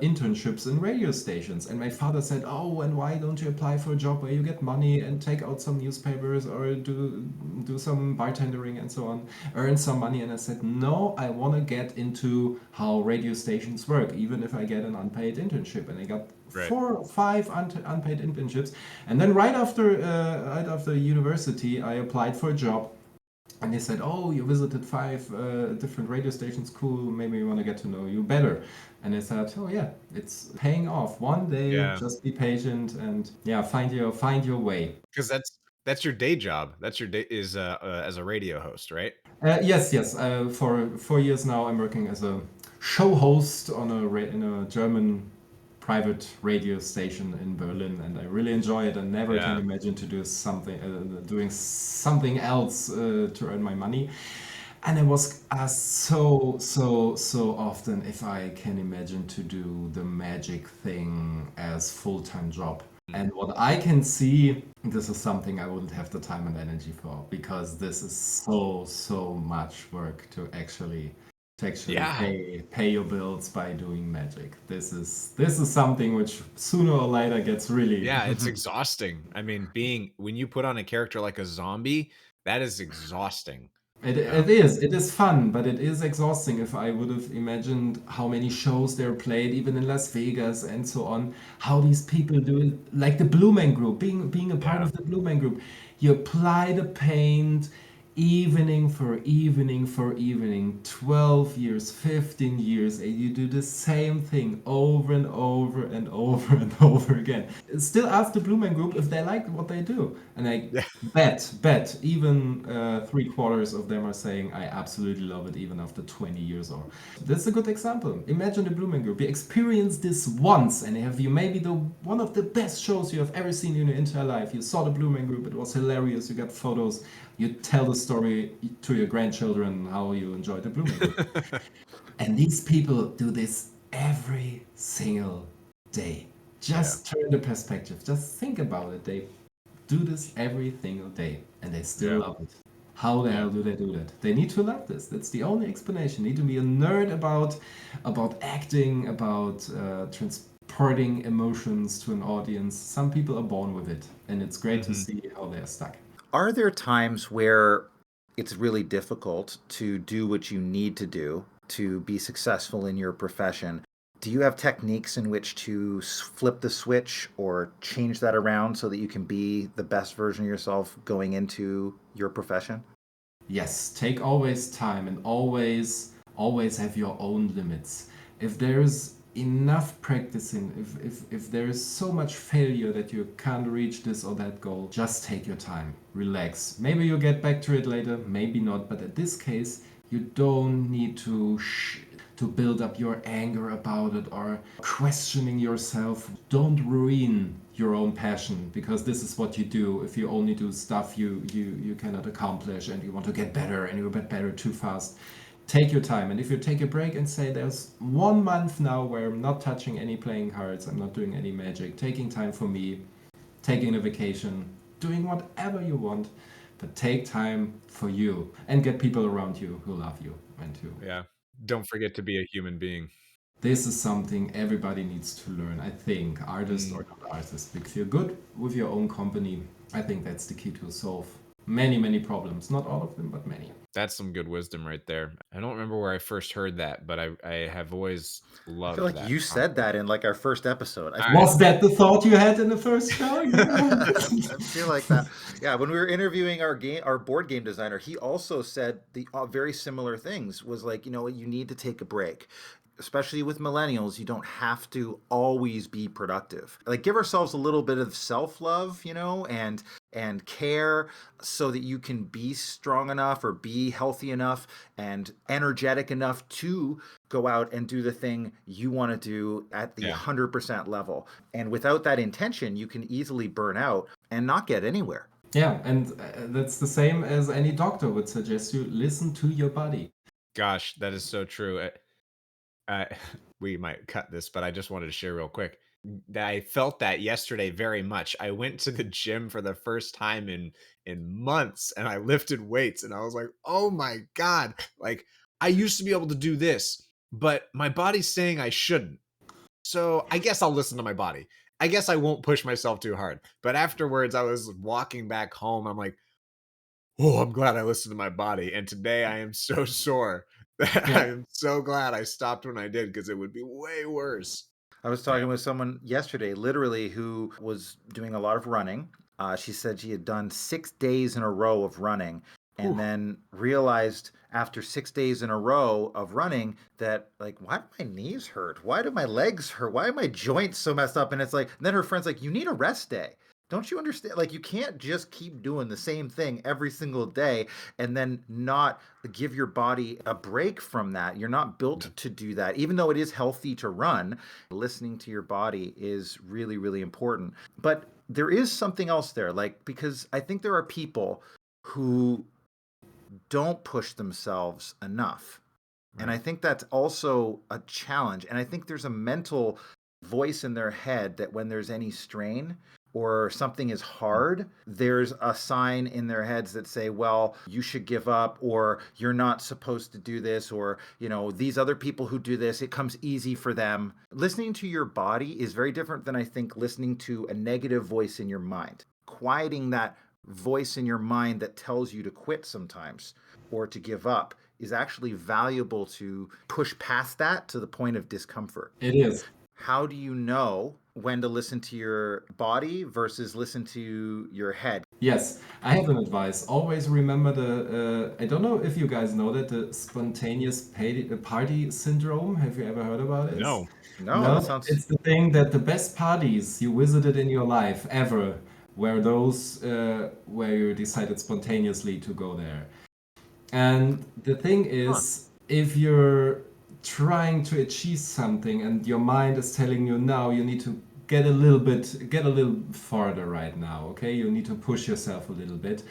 internships in radio stations. And my father said, oh, and why don't you apply for a job where you get money and take out some newspapers or do some bartendering and so on, earn some money? And I said, no, I want to get into how radio stations work, even if I get an unpaid internship. And I got 4 or 5 unpaid internships. And then right after university, I applied for a job And they said, "Oh, you visited 5 different radio stations. Cool. Maybe we want to get to know you better." And I said, "Oh yeah, it's paying off. One day, Yeah. just be patient and yeah, find your way." Because that's your day job. That's your day is as a radio host, right? Yes, yes. For 4 years now, I'm working as a show host on in a German private radio station in Berlin, and I really enjoy it. I never can Yeah. imagine to do doing something else to earn my money. And I was asked so often if I can imagine to do the magic thing as full-time job. And what I can see, this is something I wouldn't have the time and energy for, because this is so much work to actually Yeah. pay your bills by doing magic. This is something which sooner or later gets really Yeah, it's exhausting. I mean, when you put on a character like a zombie, that is exhausting. It is fun, but it is exhausting. If I would have imagined how many shows they're played, even in Las Vegas and so on, how these people do it, like the Blue Man Group, being a part of the Blue Man Group, you apply the paint evening for evening for evening, 12 years, 15 years, and you do the same thing over and over and over and over again. Still ask the Blue Man Group if they like what they do, and I bet even 3/4 of them are saying I absolutely love it even after 20 years. Or that's a good example. Imagine the Blue Man Group. You experience this once, and have you maybe one of the best shows you have ever seen in your entire life. You saw the Blue Man Group. It was hilarious. You got photos. You tell the story to your grandchildren how you enjoyed the Blue Man Group. And these people do this every single day. Just turn the perspective. Just think about it. They do this every single day, and they still love it. How the hell do they do that? They need to love this. That's the only explanation. You need to be a nerd about acting, about transporting emotions to an audience. Some people are born with it, and it's great to see how they're stuck. Are there times where it's really difficult to do what you need to do to be successful in your profession? Do you have techniques in which to flip the switch or change that around so that you can be the best version of yourself going into your profession? Yes, take always time and always have your own limits. If there's enough practicing, if there is so much failure that you can't reach this or that goal, just take your time, relax. Maybe you'll get back to it later, maybe not, but in this case, you don't need to build up your anger about it or questioning yourself. Don't ruin your own passion, because this is what you do if you only do stuff you cannot accomplish and you want to get better and you get better too fast. Take your time, and if you take a break and say there's 1 month now where I'm not touching any playing cards, I'm not doing any magic, taking time for me, taking a vacation, doing whatever you want, but take time for you and get people around you who love you and who Don't forget to be a human being. this is something everybody needs to learn, I think, artist or not artist. If you're good with your own company, I think that's the key to solve many problems. Not all of them, but many. That's some good wisdom right there. I don't remember where I first heard that, but I have always loved I feel like that. you said that in like our first episode. Was that the thought you had in the first show? I feel like that. Yeah, when we were interviewing our board game designer, he also said the very similar things. Was like, you need to take a break. Especially with millennials, you don't have to always be productive. Like, give ourselves a little bit of self-love, and care, so that you can be strong enough or be healthy enough and energetic enough to go out and do the thing you want to do at the 100% level. And without that intention, you can easily burn out and not get anywhere. Yeah, and that's the same as any doctor would suggest you listen to your body. Gosh, that is so true. We might cut this, but I just wanted to share real quick. I felt that yesterday very much. I went to the gym for the first time in months, and I lifted weights, and I was like, "Oh my God." Like, I used to be able to do this, but my body's saying I shouldn't. So I guess I'll listen to my body. I guess I won't push myself too hard. But afterwards, I was walking back home. I'm like, "Oh, I'm glad I listened to my body." And today I am so sore. I am so glad I stopped when I did, because it would be way worse. I was talking with someone yesterday, literally, who was doing a lot of running. She said she had done 6 days in a row of running, and then realized after 6 days in a row of running that, like, why do my knees hurt? Why do my legs hurt? Why are my joints so messed up? And it's like, and then her friend's like, you need a rest day. Don't you understand? Like, you can't just keep doing the same thing every single day and then not give your body a break from that. You're not built to do that. Even though it is healthy to run, listening to your body is really, really important. But there is something else there, like, because I think there are people who don't push themselves enough. And I think that's also a challenge. And I think there's a mental voice in their head that when there's any strain or something is hard, there's a sign in their heads that say, well, you should give up, or you're not supposed to do this, or, you know, these other people who do this, it comes easy for them. Listening to your body is very different than, I think, listening to a negative voice in your mind. Quieting that voice in your mind that tells you to quit sometimes or to give up is actually valuable to push past that to the point of discomfort. It is. How do you know when to listen to your body versus listen to your head? Yes, I have an advice. Always remember I don't know if you guys know that, the spontaneous party syndrome. Have you ever heard about it? No. No, that sounds. It's the thing that the best parties you visited in your life ever were those where you decided spontaneously to go there. And the thing is, if you're trying to achieve something and your mind is telling you now you need to get a little farther right now, okay? You need to push yourself a little bit.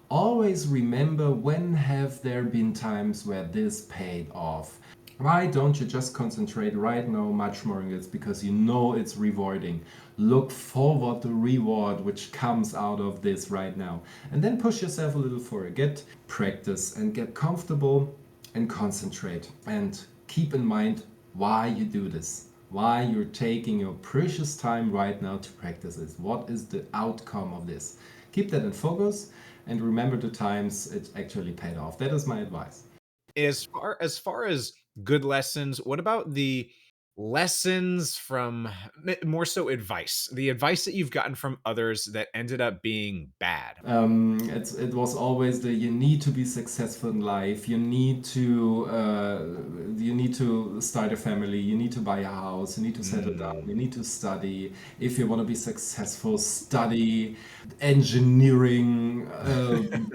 Always remember, when have there been times where this paid off? Why don't you just concentrate right now much more on this, because you know it's rewarding. Look forward to reward which comes out of this right now. And then push yourself a little further. Get practice and get comfortable and concentrate. And keep in mind why you do this. Why you're taking your precious time right now to practice this. What is the outcome of this? Keep that in focus and remember the times it actually paid off. That is my advice. As far as good lessons, what about the lessons from, more so advice, the advice that you've gotten from others that ended up being bad? It was always you need to be successful in life. You need to start a family. You need to buy a house. You need to settle down. You need to study. If you want to be successful, study engineering.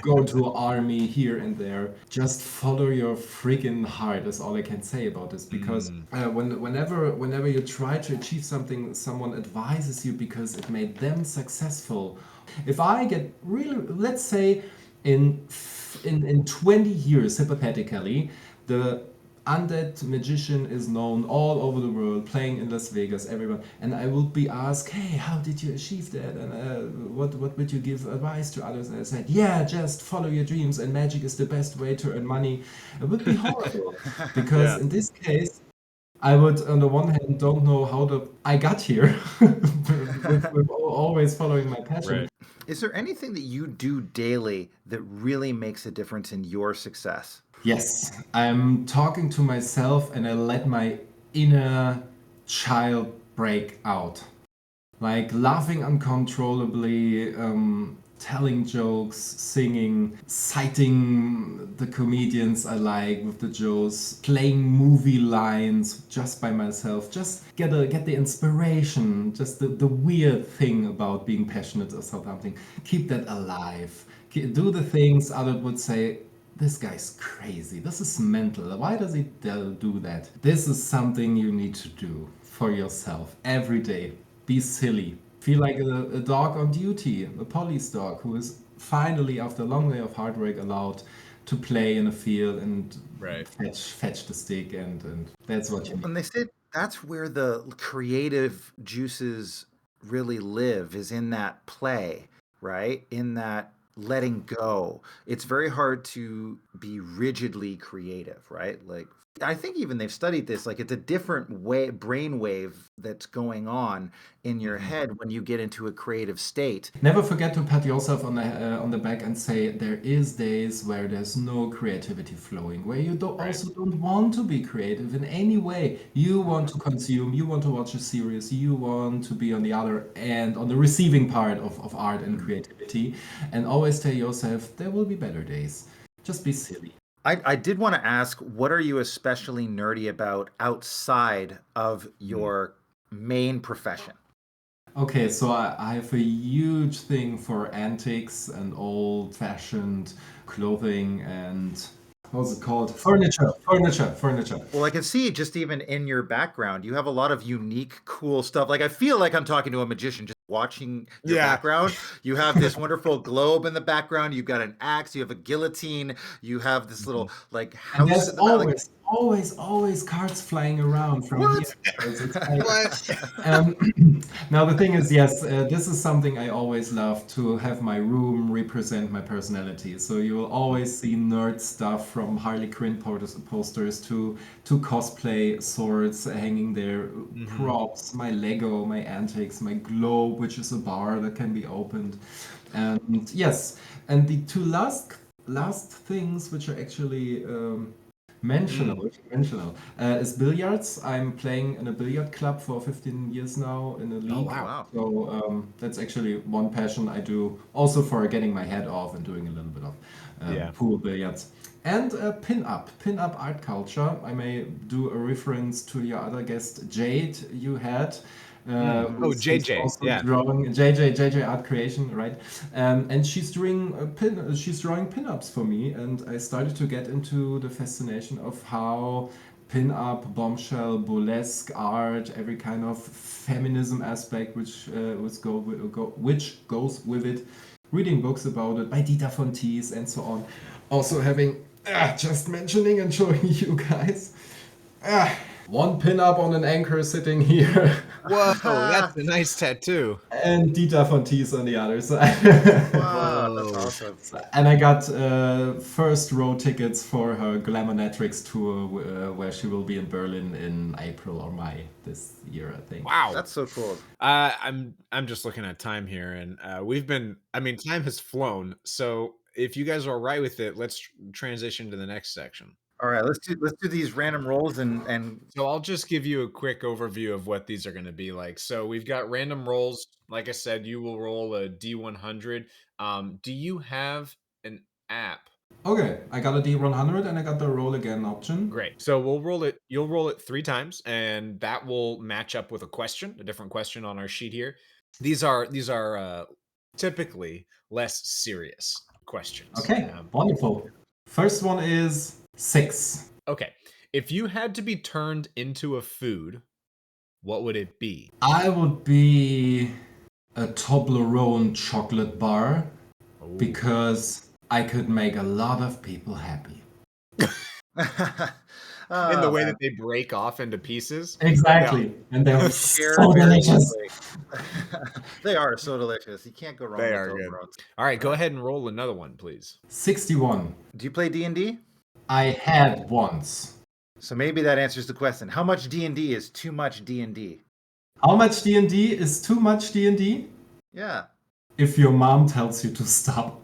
Go to army here and there. Just follow your freaking heart. Is all I can say about this. Because whenever you try to achieve something, someone advises you because it made them successful. If I get really, let's say in 20 years, hypothetically, the undead magician is known all over the world, playing in Las Vegas, everyone, and I will be asked, hey, how did you achieve that? And what would you give advice to others? And I said, yeah, just follow your dreams, and magic is the best way to earn money. It would be horrible, because in this case, I would, on the one hand, don't know how I got here, with always following my passion. Right. Is there anything that you do daily that really makes a difference in your success? Yes, I'm talking to myself and I let my inner child break out. Like laughing uncontrollably, telling jokes, singing, citing the comedians I like with the jokes, playing movie lines just by myself. Just get the inspiration, just the weird thing about being passionate or something. Keep that alive. Do the things others would say, this guy's crazy. This is mental. Why does he do that? This is something you need to do for yourself every day. Be silly. Feel like a dog on duty, a police dog who is finally, after a long day of hard work, allowed to play in a field and fetch the stick, and that's what you need. And they said that's where the creative juices really live, is in that play, right? In that letting go. It's very hard to be rigidly creative, right? Like, I think even they've studied this, like it's a different way brainwave that's going on in your head when you get into a creative state. Never forget to pat yourself on the back and say there is days where there's no creativity flowing, where you also don't want to be creative in any way. You want to consume, you want to watch a series, you want to be on the other end, on the receiving part of art and creativity, and always tell yourself there will be better days. just be silly. I did want to ask, what are you especially nerdy about outside of your main profession? Okay, so I have a huge thing for antiques and old-fashioned clothing and how's it called? Furniture. Well, I can see just even in your background, you have a lot of unique, cool stuff. Like I feel like I'm talking to a magician just watching your background. You have this wonderful globe in the background. You've got an axe. You have a guillotine. You have this little like And house there's in the back. Like, always cards flying around from What? here. It's now the thing is, yes, this is something I always love to have my room represent my personality. So you will always see nerd stuff from Harley Quinn posters to cosplay swords hanging there, props, my Lego, my antiques, my globe, which is a bar that can be opened, and yes, and the two last things which are actually mentionable is billiards. I'm playing in a billiard club for 15 years now in a league. wow. So that's actually one passion I do also for getting my head off and doing a little bit of pool billiards. And pin-up art culture. I may do a reference to your other guest, Jade, you had. Who's JJ, also yeah. drawing JJ Art Creation, right? And she's drawing pin-ups for me, and I started to get into the fascination of how pin-up, bombshell, burlesque art, every kind of feminism aspect which goes with it. Reading books about it by Dieter von Teese and so on. Also having just mentioning and showing you guys. One pin-up on an anchor sitting here. Whoa, that's a nice tattoo. And Dieter von Teese on the other side. Wow, that's awesome. And I got first row tickets for her Glamonatrix tour where she will be in Berlin in April or May this year, I think. Wow, that's so cool. I'm just looking at time here, and time has flown. So if you guys are all right with it, let's transition to the next section. All right, let's do these random rolls and so I'll just give you a quick overview of what these are going to be like. So we've got random rolls. Like I said, you will roll a D100. Do you have an app? Okay, I got a D100 and I got the roll again option. Great. So we'll roll it. You'll roll it 3 times, and that will match up with a different question on our sheet here. These are typically less serious questions. Okay, wonderful. First one is 6. Okay. If you had to be turned into a food, what would it be? I would be a Toblerone chocolate bar because I could make a lot of people happy. In the way that they break off into pieces? Exactly. Yeah. And they're so delicious. They are so delicious. You can't go wrong with Toblerones. All right, go ahead and roll another one, please. 61. Do you play D&D? I had once. So maybe that answers the question. How much D&D is too much D&D? How much D&D is too much D&D? Yeah. If your mom tells you to stop.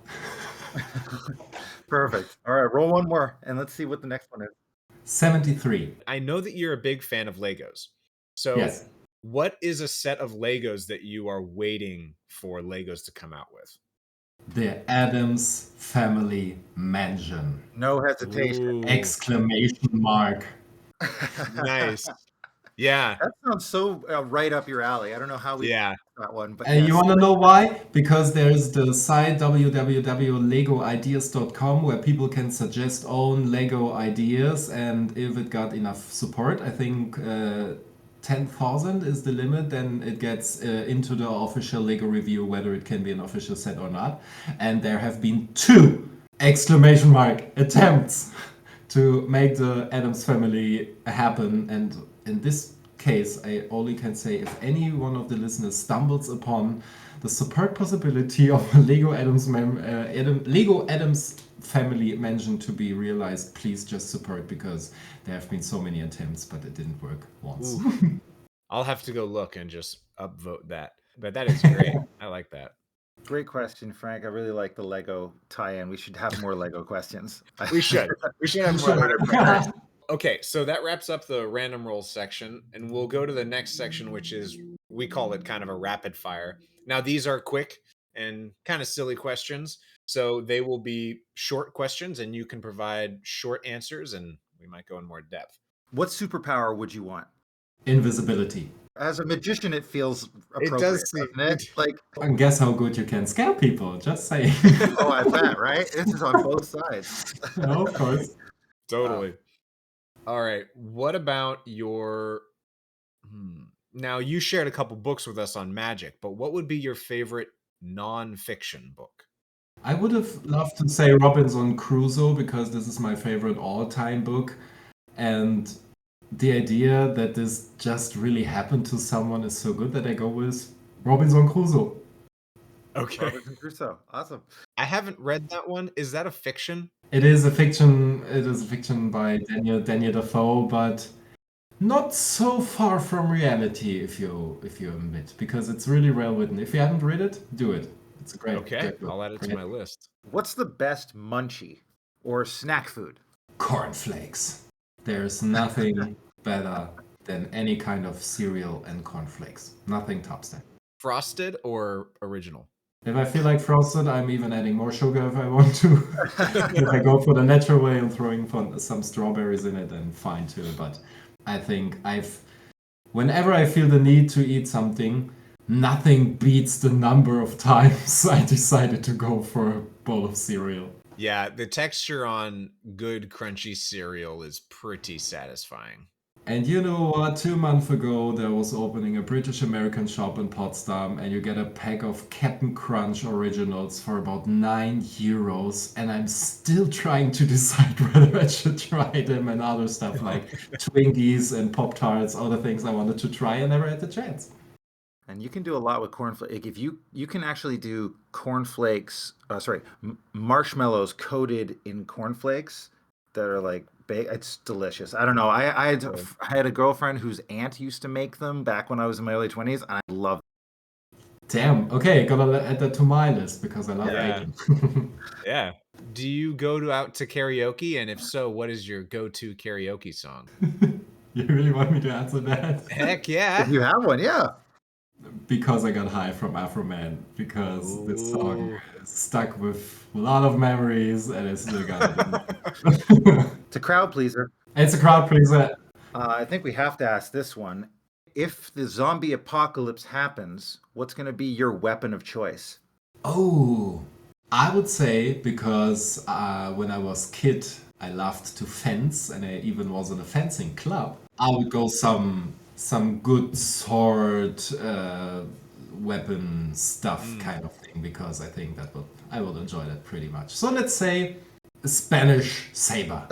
Perfect. All right, roll one more and let's see what the next one is. 73. I know that you're a big fan of Legos. So yes. What is a set of Legos that you are waiting for Legos to come out with? The Addams Family Mansion. No hesitation. Ooh. Exclamation mark. Nice. Yeah. That sounds so right up your alley. I don't know how we got that one. But you want to know why? Because there's the site www.legoideas.com where people can suggest own Lego ideas. And if it got enough support, I think 10,000 is the limit, then it gets into the official Lego review whether it can be an official set or not. And there have been 2 exclamation mark attempts to make the Addams Family happen. And in this case, I only can say if any one of the listeners stumbles upon the superb possibility of a Lego Addams Family Mansion to be realized, please just support, because there have been so many attempts, but it didn't work once. I'll have to go look and just upvote that. But that is great. I like that. Great question, Frank. I really like the Lego tie-in. We should have more Lego questions. We should. We should have more. Okay, so that wraps up the random rolls section, and we'll go to the next section, which is, we call it kind of a rapid fire. Now, these are quick and kind of silly questions. So they will be short questions, and you can provide short answers, and we might go in more depth. What superpower would you want? Invisibility. As a magician, it feels It appropriate, does seem. doesn't it? Like, And guess how good you can scare people, just saying. oh, I bet, right? This is on both sides. No, of course. Totally. All right. What about your? Now you shared a couple books with us on magic, but what would be your favorite non-fiction book? I would have loved to say Robinson Crusoe because this is my favorite all-time book. And the idea that this just really happened to someone is so good that I go with Robinson Crusoe. Okay. Robinson Crusoe. Awesome. I haven't read that one. Is that a fiction? It is a fiction. It is a fiction by Daniel Defoe, but not so far from reality, if you admit, because it's really well written. If you haven't read it, do it. It's a great. Okay, great book. I'll add it to my list. What's the best munchie or snack food? Cornflakes. There's nothing better than any kind of cereal and cornflakes. Nothing tops that. Frosted or original? If I feel like frosted, I'm even adding more sugar if I want to. If I go for the natural way and throwing some strawberries in it, then fine too. But I think whenever I feel the need to eat something, nothing beats the number of times I decided to go for a bowl of cereal. Yeah, the texture on good crunchy cereal is pretty satisfying. And you know what? 2 months ago, there was opening a British-American shop in Potsdam, and you get a pack of Captain Crunch Originals for about €9, and I'm still trying to decide whether I should try them and other stuff like Twinkies and Pop-Tarts, all the things I wanted to try and never had the chance. And you can do a lot with cornflakes. Like if you can actually do cornflakes, marshmallows coated in cornflakes that are like baked. It's delicious. I don't know. I had a girlfriend whose aunt used to make them back when I was in my early 20s, and I love them. Damn. Okay, gotta add that to my list because I love baking. Yeah. Do you go out to karaoke? And if so, what is your go-to karaoke song? You really want me to answer that? Heck yeah. If you have one, yeah. Because I got high from Afro Man, because this song is stuck with a lot of memories and I still got it. It's a crowd pleaser. It's a crowd pleaser. I think we have to ask this one. If the zombie apocalypse happens, what's going to be your weapon of choice? Oh, I would say because when I was kid, I loved to fence and I even was in a fencing club. I would go some good sword weapon stuff kind of thing because I think I would enjoy that pretty much. So let's say a Spanish saber.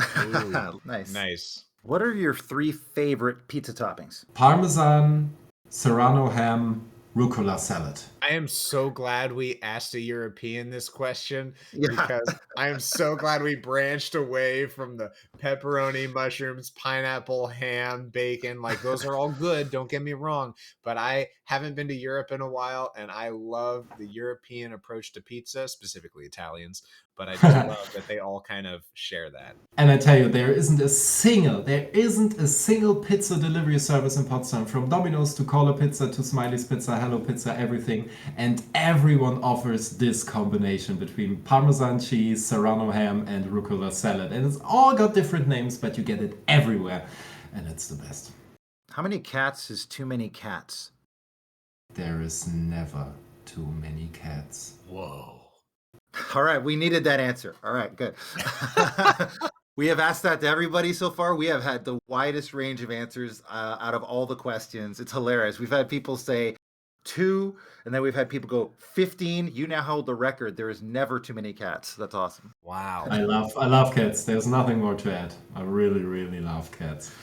Nice. What are your 3 favorite pizza toppings? Parmesan, Serrano ham, rucola salad. I am so glad we asked a European this question because I am so glad we branched away from the pepperoni, mushrooms, pineapple, ham, bacon. Like those are all good. Don't get me wrong, but I haven't been to Europe in a while, and I love the European approach to pizza, specifically Italians. But I just love that they all kind of share that. And I tell you, there isn't a single pizza delivery service in Potsdam, from Domino's to Cola Pizza to Smiley's Pizza, Hello Pizza, everything. And everyone offers this combination between Parmesan cheese, Serrano ham, and rucola salad. And it's all got different names, but you get it everywhere. And it's the best. How many cats is too many cats? There is never too many cats. Whoa. All right, we needed that answer. All right, good. We have asked that to everybody so far. We have had the widest range of answers out of all the questions. It's hilarious. We've had people say 2, and then we've had people go 15. You now hold the record. There is never too many cats. That's awesome. Wow. I love cats. There's nothing more to add. I really, really love cats.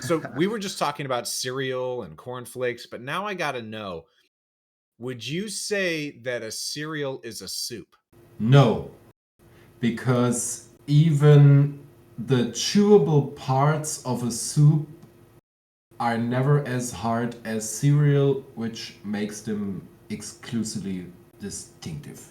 So we were just talking about cereal and cornflakes, but now I got to know, would you say that a cereal is a soup? No, because even the chewable parts of a soup are never as hard as cereal, which makes them exclusively distinctive.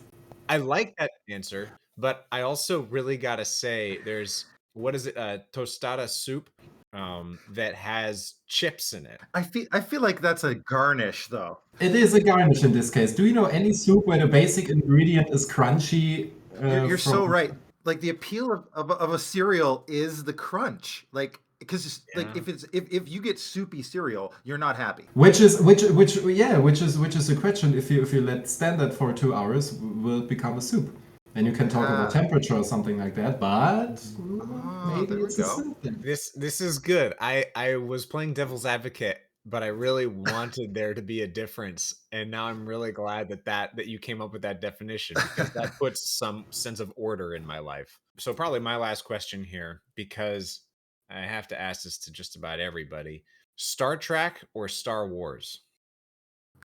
I like that answer, but I also really got to say there's, what is it, tostada soup? that has chips in it. I feel like that's a garnish, though. It is a garnish in this case. Do you know any soup where the basic ingredient is crunchy? You're so From right. Like the appeal of a cereal is the crunch. Like because like Yeah. if you get soupy cereal, you're not happy. which is a question. If you let stand that for 2 hours, will it become a soup? And you can talk about temperature or something like that. But maybe there we it's a go. soup then. This is good. I was playing devil's advocate, but I really wanted there to be a difference, and now I'm really glad that you came up with that definition, because that puts some sense of order in my life. So probably my last question here, because I have to ask this to just about everybody: Star Trek or Star Wars?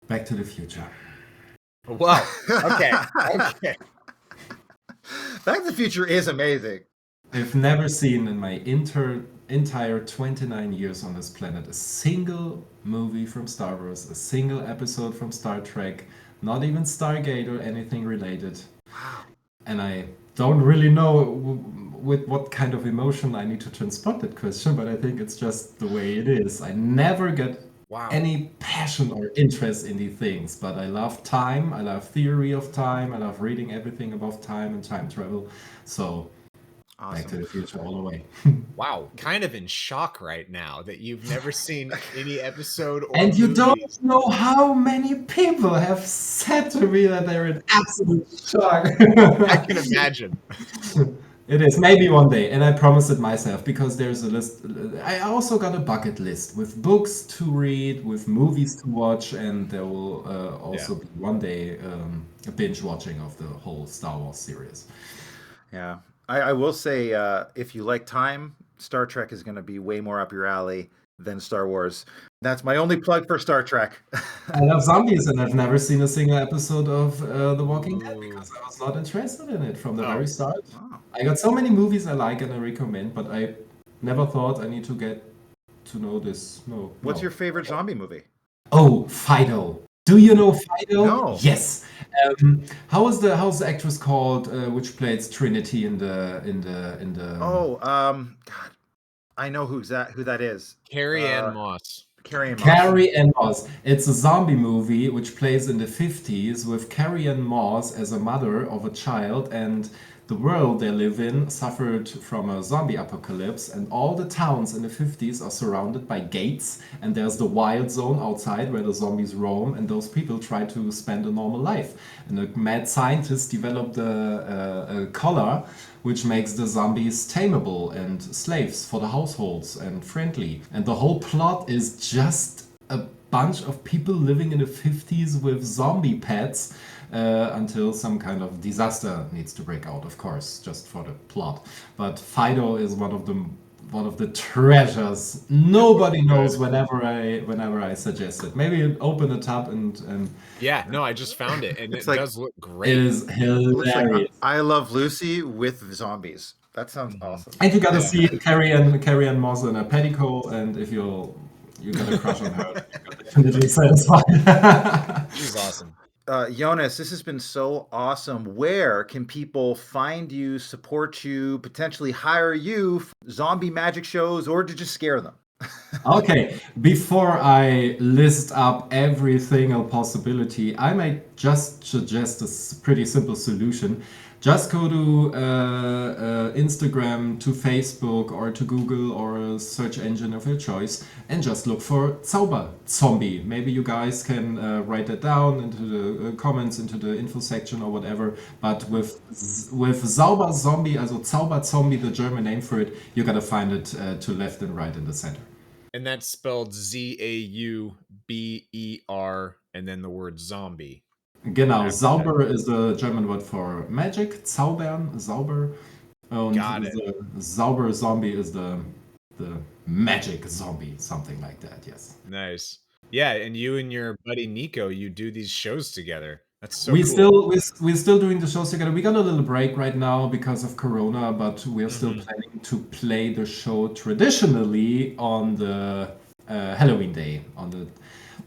Back to the Future. Wow. Okay. Okay. Back to the Future is amazing. I've never seen in my entire 29 years on this planet a single movie from Star Wars, a single episode from Star Trek, not even Stargate or anything related. And I don't really know with what kind of emotion I need to transport that question, but I think it's just the way it is. I never get any passion or interest in these things, but I love time, I love theory of time, I love reading everything about time and time travel. So Back to the Future all the way. Wow, kind of in shock right now that you've never seen any episode or And you movies. don't know how many people have said to me that they're in absolute shock. I can imagine. It is maybe one day, and I promised it myself, because there's a list. I also got a bucket list with books to read, with movies to watch, and there will also be one day a binge watching of the whole Star Wars series. Yeah. I will say, if you like time, Star Trek is going to be way more up your alley than Star Wars. That's my only plug for Star Trek. I love zombies, and I've never seen a single episode of The Walking Dead because I was not interested in it from the very start. I got so many movies I like and I recommend, but I never thought I need to get to know this. No. What's your favorite zombie movie? Oh, Fido. Do you know Fido? No. Yes. How's the actress called, which plays Trinity in the? Oh, God, I know who that is. Carrie Ann Moss. Carrie Ann Moss. It's a zombie movie which plays in the 50s with Carrie Ann Moss as a mother of a child, and the world they live in suffered from a zombie apocalypse, and all the towns in the 50s are surrounded by gates, and there's the wild zone outside where the zombies roam, and those people try to spend a normal life. And a mad scientist developed a collar which makes the zombies tameable and slaves for the households and friendly. And the whole plot is just a bunch of people living in the 50s with zombie pets until some kind of disaster needs to break out, of course, just for the plot. But Fido is one of the treasures nobody knows whenever I suggest it. Maybe open it up and Yeah, no, I just found it, and it like- does look great. it is Looks like hilarious. I Love Lucy with zombies. That sounds awesome. And you gotta see Carrie Ann Moss in a petticoat, and if you got a crush on her, you're definitely satisfied. She's awesome. Jonas, this has been so awesome. Where can people find you, support you, potentially hire you for zombie magic shows, or to just scare them? Okay, before I list up every single possibility, I might just suggest a pretty simple solution. Just go to Instagram, to Facebook, or to Google, or a search engine of your choice, and just look for Zauber Zombie. Maybe you guys can write that down into the comments, into the info section or whatever. But with Zauber Zombie, also Zauber Zombie, the German name for it, you gotta find it to left and right in the center. And that's spelled Zauber, and then the word zombie. Genau, Zauber is the German word for magic, Zaubern, Zauber. And Got it. the Zauber Zombie is the magic zombie, something like that, yes. Nice. Yeah, and you and your buddy Nico, you do these shows together. That's so we're cool. we're still doing the shows together. We got a little break right now because of Corona, but we're still planning to play the show traditionally on the Halloween day, on the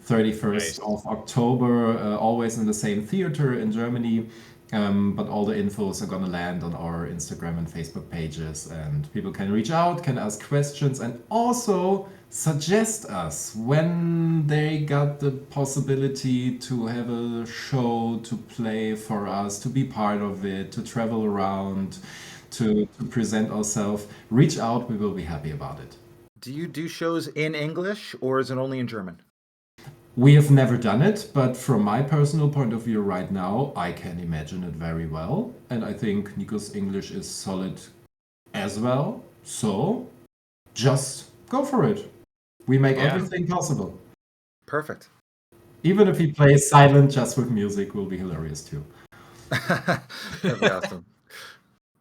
31st of October, always in the same theater in Germany. But all the infos are gonna land on our Instagram and Facebook pages, and people can reach out, can ask questions, and also suggest us when they got the possibility to have a show to play for us, to be part of it, to travel around, to present ourselves. Reach out, we will be happy about it. Do you do shows in English or is it only in German? We have never done it, but from my personal point of view right now, I can imagine it very well. And I think Nico's English is solid as well. So just go for it. We make everything possible. Perfect. Even if he plays silent just with music, will be hilarious too. That'd be awesome.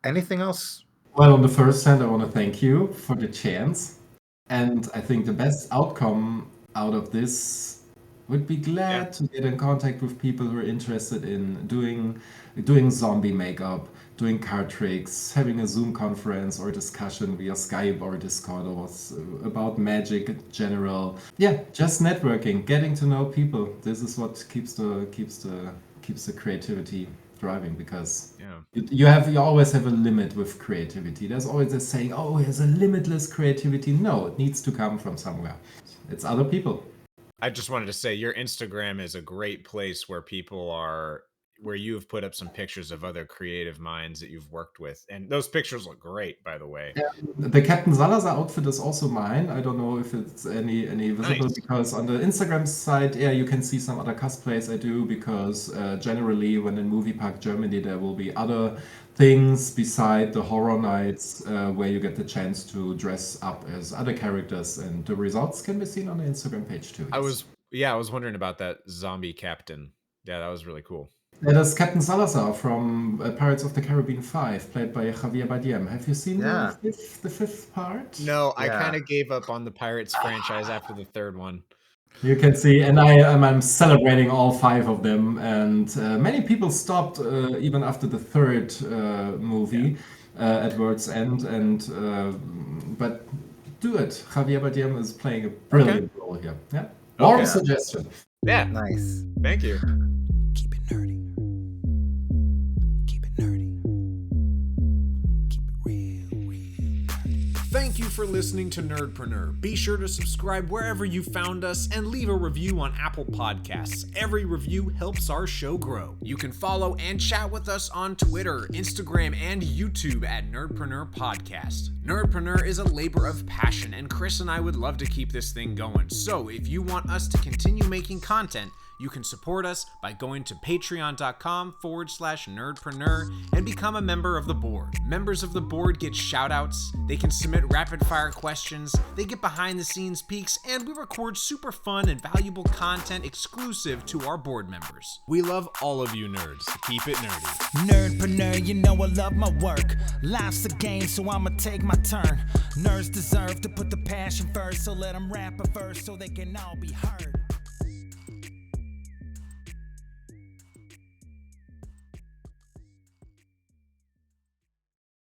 Anything else? Well, on the first hand, I want to thank you for the chance. And I think the best outcome out of this would be glad to get in contact with people who are interested in doing zombie makeup, doing card tricks, having a Zoom conference or discussion via Skype or Discord or about magic in general. Yeah, just networking, getting to know people. This is what keeps the creativity driving, because you always have a limit with creativity. There's always a saying, oh, there's a limitless creativity. No, it needs to come from somewhere. It's other people. I just wanted to say your Instagram is a great place where where you have put up some pictures of other creative minds that you've worked with. And those pictures look great, by the way. The Captain Salazar outfit is also mine. I don't know if it's any visible, because on the Instagram side, you can see some other cosplays I do, because generally when in Movie Park Germany, there will be other things beside the horror nights where you get the chance to dress up as other characters, and the results can be seen on the Instagram page too. I was wondering about that zombie captain. Yeah, that was really cool. That is Captain Salazar from Pirates of the Caribbean 5, played by Javier Bardem. Have you seen the fifth part? No, I kind of gave up on the Pirates franchise after the third one. You can see, and I'm celebrating all 5 of them, and many people stopped even after the third movie at World's End, but do it. Javier Bardem is playing a brilliant role here. Yeah, warm suggestion. Yeah, nice. Thank you. Keep it nerdy. Keep it nerdy. Keep it real. Thank you for listening to Nerdpreneur. Be sure to subscribe wherever you found us and leave a review on Apple Podcasts. Every review helps our show grow. You can follow and chat with us on Twitter, Instagram, and YouTube at Nerdpreneur Podcast. Nerdpreneur is a labor of passion, and Chris and I would love to keep this thing going. So if you want us to continue making content, you can support us by going to patreon.com/nerdpreneur and become a member of the board. Members of the board get shout-outs, they can submit rapid-fire questions, they get behind-the-scenes peeks, and we record super fun and valuable content exclusive to our board members. We love all of you nerds. Keep it nerdy. Nerdpreneur, you know I love my work. Life's a game, so I'ma take my turn. Nerds deserve to put the passion first, so let them rap a verse so they can all be heard.